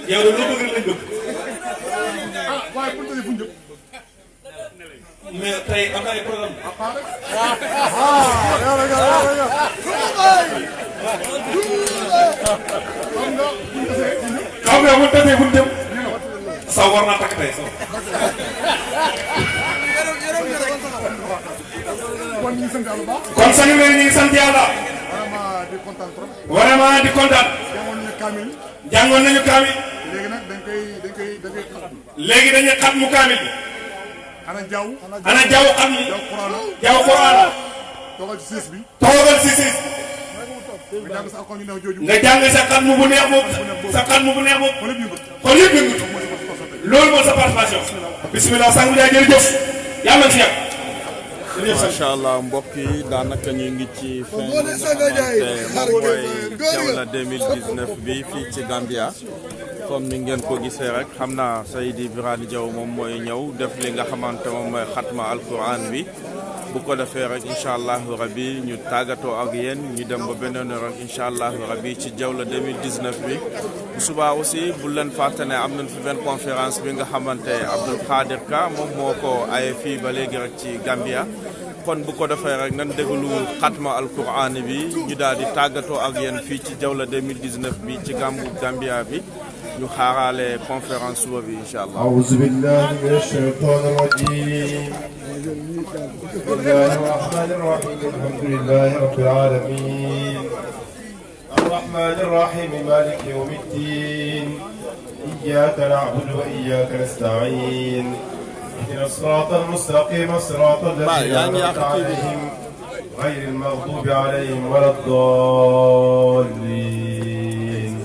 yow de loo bëgg lañ bëgg ah waaye pour tëjee fu ñu jëm mais tey am na ay programme xam nga bu tasee fu ñu jëm saw war naa takk tey saw kon ñu ngi sant yàlla bu baax kon sang bi ñu ngi sant yàlla vraiment di kontaan trop vraiment di kontaan demoon nañu kaamil jàngoon nañu kaamil léegi nag dañ koy xat léegi dañuy xat mu kaamil bi ana jaww ana jaww xat mu jaww Qur'an jaww Qur'an toogal ci siis bi toogal si siis nga jàng sa xatmu bu neex boobu sa xatmu bu neex boobu xol yëpp yëngu loolu mooy sa participation bismillah sang Ndiaye jërëjëf yàlla na ci yàgg macha allah mbokk yi daanaka ñu ngi ci fin bi nga xamante moom mooy Jawla 2019 bi fii ci Gambia comme ni ngeen ko gisee rek xam naa Seydi Birane Diaw moom mooy ñëw def li nga xamante moom mooy xatma alquran bi bu ko defee rek incha allahu rabi ñu tàggatoo ak yéen ñu dem ba beneen yoon incha allahu rabi ci Jawla 2019 bi bu subaa aussi bu leen fàtte ne am nañ fi benn conférence bi nga xamante Abdul Qadir Ka moom moo ko aye fii ba léegi rek ci Gambia kon bu ko defee rek nan déglu xatma alquran bi ñu daal di tàggatoo ak yéen fii ci Jawla 2019 bi ci gàmmu Gambia bi ñu xaaraale conférence suba bi incha allah. أعوذ بالله من الشيطان الرجيم بسم الله الرحمن الرحيم الحمد لله رب العالمين الرحمن الرحيم مالك يوم الدين إياك نعبد وإياك نستعين اهدنا الصراط المستقيم صراط الذين أنعمت عليهم غير المغضوب عليهم ولا الضالين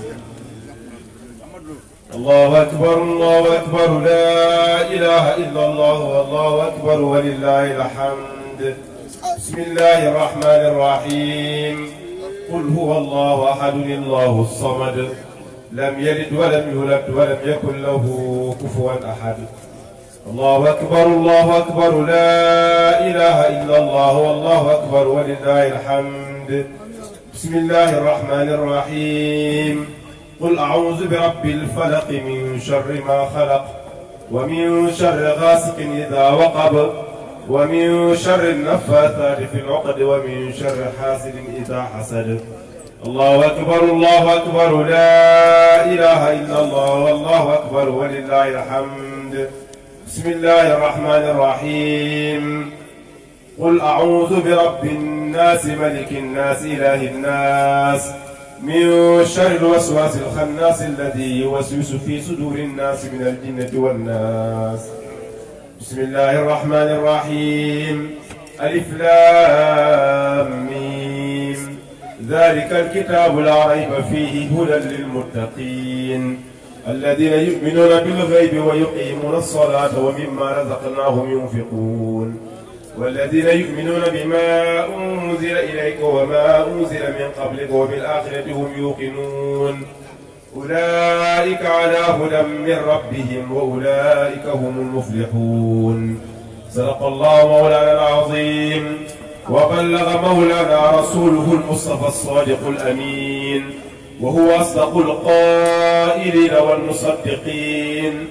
الله أكبر لا إله إلا الله والله أكبر ولله الحمد بسم الله الرحمن الرحيم قل هو الله أحد الله الصمد لم يلد ولم يولد ولم يكن له كفوا أحد الله أكبر لا إله إلا الله والله أكبر ولله الحمد بسم الله الرحمن الرحيم قل أعوذ برب الفلق من شر ما خلق ومن شر غاسق إذا وقب ومن شر النفاثات في العقد ومن شر حاسد إذا حسد الله أكبر لا إله إلا الله والله أكبر ولله الحمد بسم الله الرحمن الرحيم قل أعوذ برب الناس ملك الناس إله الناس من شر الوسواس الخناس الذي يوسوس في صدور الناس من الجنة والناس بسم الله الرحمن الرحيم ألف لام ميم ذلك الكتاب لا ريب فيه هدى للمتقين الذين يؤمنون بالغيب ويقيمون الصلاة ومما رزقناهم ينفقون والذين يؤمنون بما أنزل إليك وما أنزل من قبلك وبالآخرة هم يوقنون أولئك على هدى من ربهم وأولئك هم المفلحون صدق الله مولانا العظيم وبلغ مولانا رسوله المصطفى الصادق الأمين وهو أصدق القائلين والمصدقين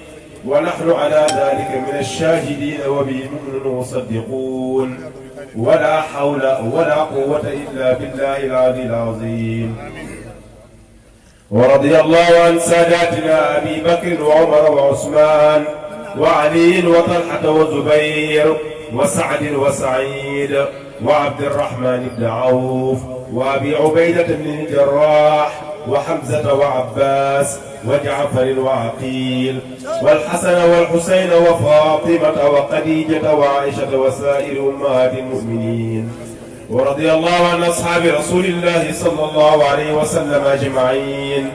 ونحن على ذلك من الشاهدين وبه مؤمنون مصدقون ولا حول ولا قوة إلا بالله العلي العظيم ورضي الله عن ساداتنا أبي بكر وعمر وعثمان وعلي وطلحة وزبير وسعد وسعيد وعبد الرحمن بن عوف وأبي عبيدة بن الجراح وحمزة وعباس وجعفر وعقيل والحسن والحسين وفاطمة وخديجة وعائشة وسائر أمهات المؤمنين ورضي الله عن أصحاب رسول الله صلى الله عليه وسلم أجمعين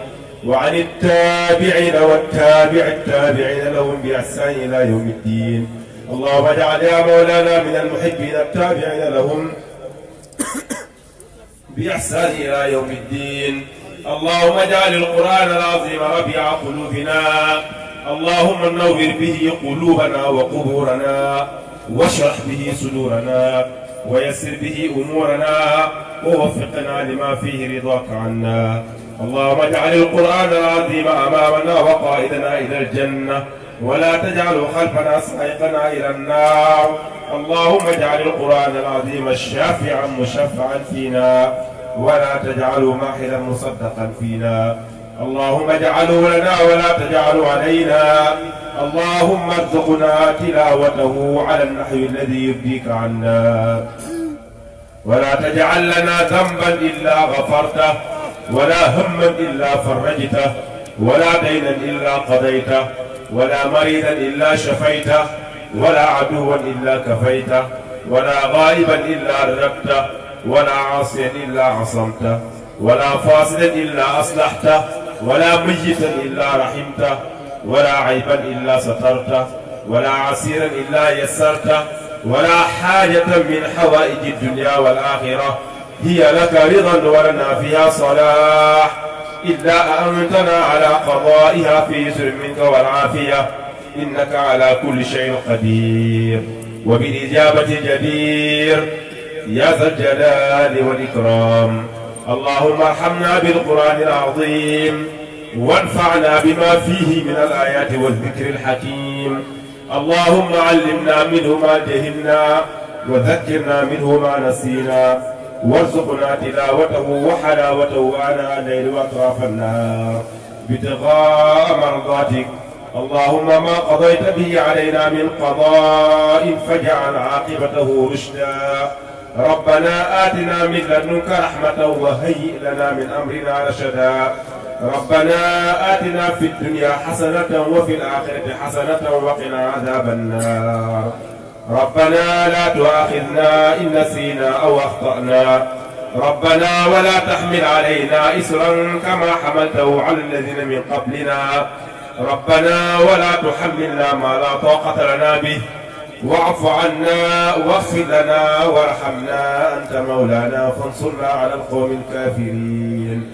وعن التابعين والتابع التابعين لهم بإحسان إلى يوم الدين اللهم اجعل يا مولانا من المحبين التابعين لهم بإحسان إلى يوم الدين اللهم اجعل القرآن العظيم ربيع قلوبنا اللهم نور به قلوبنا وقبورنا واشرح به صدورنا ويسر به أمورنا ووفقنا لما فيه رضاك عنا اللهم اجعل القرآن العظيم أمامنا وقائدنا إلى الجنة ولا تجعله خلفنا سائقنا إلى النار اللهم اجعل القرآن العظيم الشافعا مشفعا فينا ولا تجعله ماحلا مصدقا فينا اللهم اجعله لنا ولا تجعله علينا اللهم ارزقنا تلاوته على النحو الذي يرضيك عنا ولا تجعل لنا ذنبا إلا غفرته ولا هما إلا فرجته ولا دينا إلا قضيته ولا مريضا إلا شفيته ولا عدوا إلا كفيته ولا غائبا إلا رددته ولا عاصيا إلا عصمته ولا فاسدا إلا أصلحته ولا ميتا إلا رحمته ولا عيبا إلا سترته ولا عسيرا إلا يسرته ولا حاجة من حوائج الدنيا والآخرة هي لك رضا ولنا فيها صلاح إلا أأمنتنا على قضائها في يسر منك والعافية إنك على كل شيء قدير وبالإجابة جدير يا ذا الجلال والإكرام. اللهم ارحمنا بالقرآن العظيم وانفعنا بما فيه من الآيات والذكر الحكيم. اللهم علمنا منه ما جهلنا وذكرنا منه ما نسينا وارزقنا تلاوته وحلاوته آناء الليل وأطراف النهار ابتغاء مرضاتك. اللهم ما قضيت به علينا من قضاء فاجعل عاقبته رشدا. ربنا آتنا من لدنك رحمة وهيئ لنا من أمرنا رشدا. ربنا آتنا في الدنيا حسنة وفي الآخرة حسنة وقنا عذاب النار. ربنا لا تؤاخذنا إن نسينا أو أخطأنا. ربنا ولا تحمل علينا إسرا كما حملته على الذين من قبلنا. ربنا ولا تحملنا ما لا طاقة لنا به واعف عنا واغفر لنا وارحمنا أنت مولانا فانصرنا على القوم الكافرين.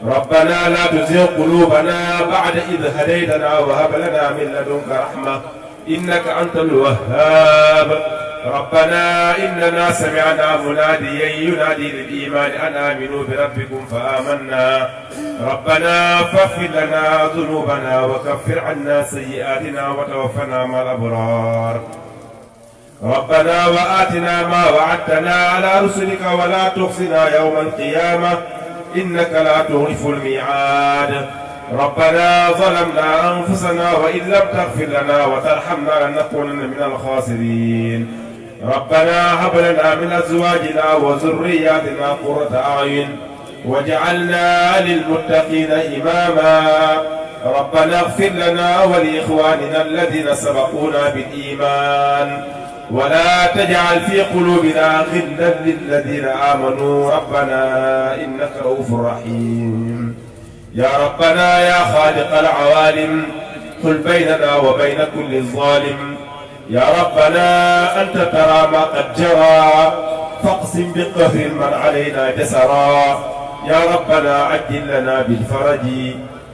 ربنا لا تزغ قلوبنا بعد إذ هديتنا وهب لنا من لدنك رحمة إنك أنت الوهاب. ربنا إننا سمعنا مناديا ينادي للإيمان أن آمنوا بربكم فآمنا. ربنا فاغفر لنا ذنوبنا وكفر عنا سيئاتنا وتوفنا مع الأبرار. ربنا وآتنا ما وعدتنا على رسلك ولا تخزنا يوم القيامة إنك لا تخلف الميعاد. ربنا ظلمنا أنفسنا وإن لم تغفر لنا وترحمنا لنكونن من الخاسرين. ربنا هب لنا من أزواجنا وذرياتنا قرة أعين واجعلنا للمتقين إماما. ربنا اغفر لنا ولإخواننا الذين سبقونا بالإيمان ولا تجعل في قلوبنا غلا للذين آمنوا ربنا إنك رؤوف رحيم. يا ربنا يا خالق العوالم حل بيننا وبين كل ظالم. يا ربنا أنت ترى ما قد جرى فاقسم بقهر من علينا جسرا. يا ربنا عجل لنا بالفرج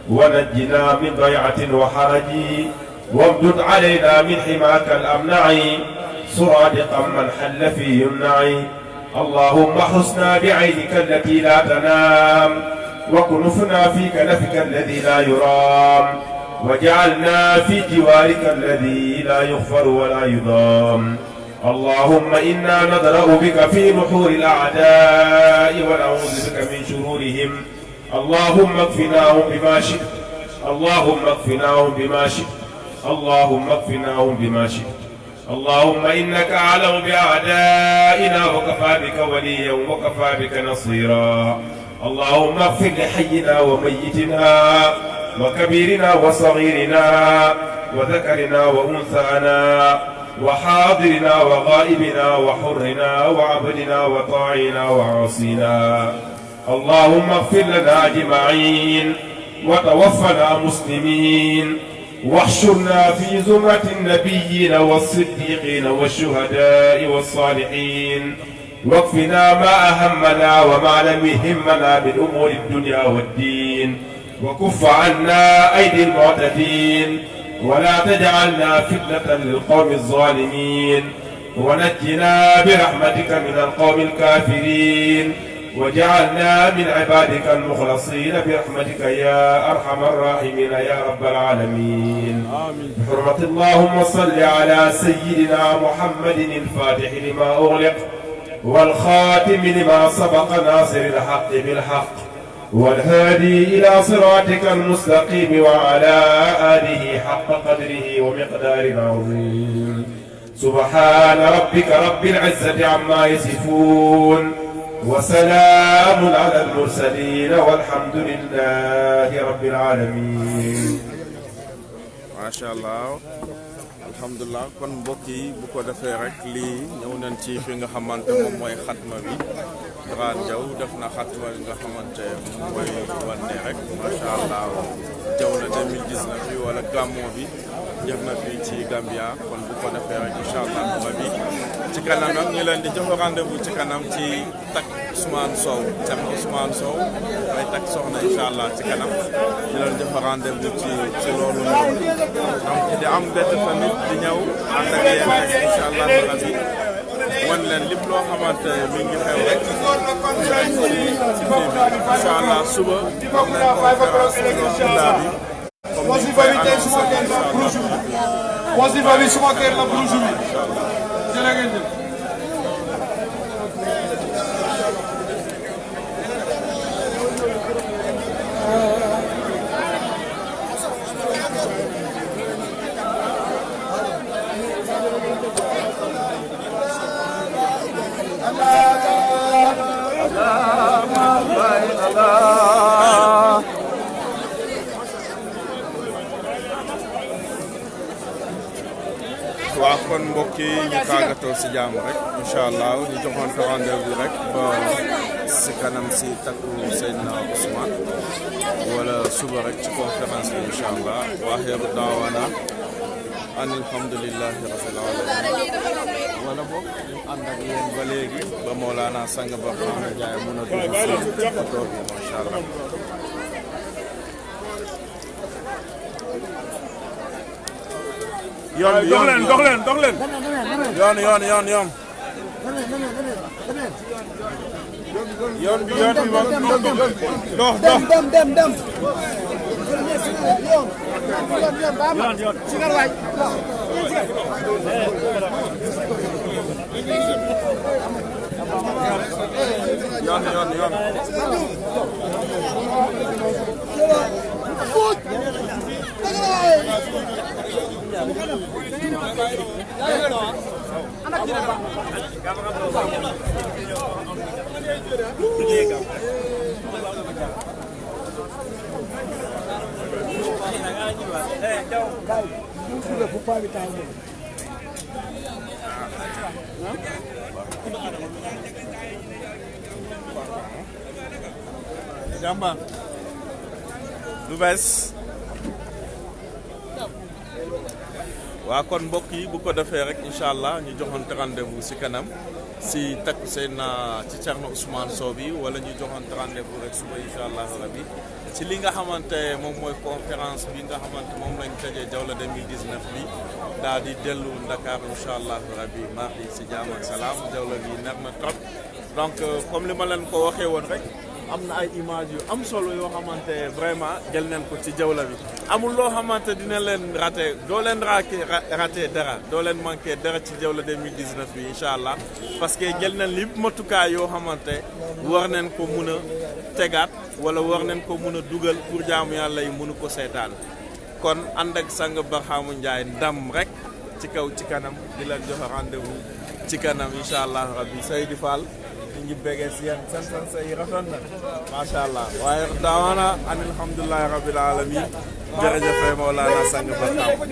ونجنا من ضيعة وحرج وامدد علينا من حماك الأمنع سرادقا من حل فيه يمنع. اللهم احرسنا بعينك التي لا تنام وكنفنا في كنفك الذي لا يرام وجعلنا في جوارك الذي لا يغفر ولا يضام. اللهم إنا نضرأ بك في نحور الأعداء ونعوذ بك من شرورهم. اللهم اكفناهم بما شئت. اللهم اكفناهم بما شئت. اللهم اكفناهم بما شئت. اللهم إنك أعلم بأعدائنا وكفى بك وليا وكفى بك نصيرا. اللهم اغفر لحينا وميتنا وكبيرنا وصغيرنا وذكرنا وأنثانا وحاضرنا وغائبنا وحرنا وعبدنا وطاعنا وعاصينا. اللهم اغفر لنا أجمعين وتوفنا مسلمين واحشرنا في زمرة النبيين والصديقين والشهداء والصالحين واكفنا ما أهمنا وما لم يهمنا من أمور الدنيا والدين وكف عنا أيدي المعتدين ولا تجعلنا فتنة للقوم الظالمين ونجنا برحمتك من القوم الكافرين وجعلنا من عبادك المخلصين برحمتك يا أرحم الراحمين يا رب العالمين. آمين. بحرمة اللهم صل على سيدنا محمد الفاتح لما أغلق والخاتم لما سبق ناصر الحق بالحق والهادي إلى صراطك المستقيم وعلى آله حق قدره ومقدار عظيم. سبحان ربك رب العزة عما يصفون وسلام على المرسلين والحمد لله رب العالمين. ما شاء الله. alhamdulilah kon mbokk yi bu ko defee rek lii ñëw nañ ci fi nga xamante moom mooy xatma bi Grand Jaw def na xatma bi nga xamante moom mooy wane rek macha allah jaw na 2019 bi wala gàmmo bi jëf na fii ci Gambia kon bu ko defee rek incha allah bi ci kanam nag ñu leen di jox rendez-vous ci kanam ci tak Ousmane Sow tam Ousmane Sow may tak soxna incha allah ci kanam ñu leen jox rendez-vous ci loolu noonu donc di am bett tamit di ñëw ànd ak yéen rek incha allah bi wan leen lépp loo xamante mi ngi xew rek ci incha allah suba am nañ conférence bi wasifa bi tey suma kër la brouche bi wasifa bi suma kër la brouche bi jërë ngeen jëf waaw kon mbokk yi ñu tàggatoo si jàmm rek incha allah ñu joxante rendez-vous rek ba si kanam si takku Seydina Ousmane wala suba rek ci conférence bi incha allah waaxiru daawana an alhamdulillahi rabbil alamin wala boog ñu ànd ak yéen ba léegi ba Mawlana Sangue Barhamou Ndiaye mën a dugg si oto bi macha allah. yoon bi yoon bi dox leen yoon jàmba lu bees waa kon mbokk yi bu ko defee rek incha allah ñu joxante rendez-vous si kanam si takku Seydina ci Thierno Ousmane Sow bi wala ñu joxante rendez-vous rek suba incha allah rabbi ci li nga xamante moom mooy conférence bi nga xamante moom lañ tëjee Jawla 2019 bi daal di dellu Dakar incha allah rabbi mardi si jaam ak salaam Jawla bi ner na trop donc comme li ma leen ko waxee woon rek am na ay image yu am solo yoo xamante vraiment jël nañ ko ci Jawla bi amul loo xamante dina leen raté doo leen raté dara doo leen manqué dara ci Jawla 2019 bi incha allah parce que jël nañ li matukaay yoo xamante war nañ ko mun a tegaat wala war nañ ko mun a dugal pour jaamu yàlla yi mënu ko seetaan kon ànd ak Sangue Barhamou Ndiaye ndam rek ci kaw ci kanam di leen joxe rendez-vous ci kanam incha allah rabbi Seydi Fall ñu béggee si yéen seen say rafet na macha allah waaye daawaana an alhamdulillahi rabbil alamin jërëjëf Mawlana Sangue Barhamou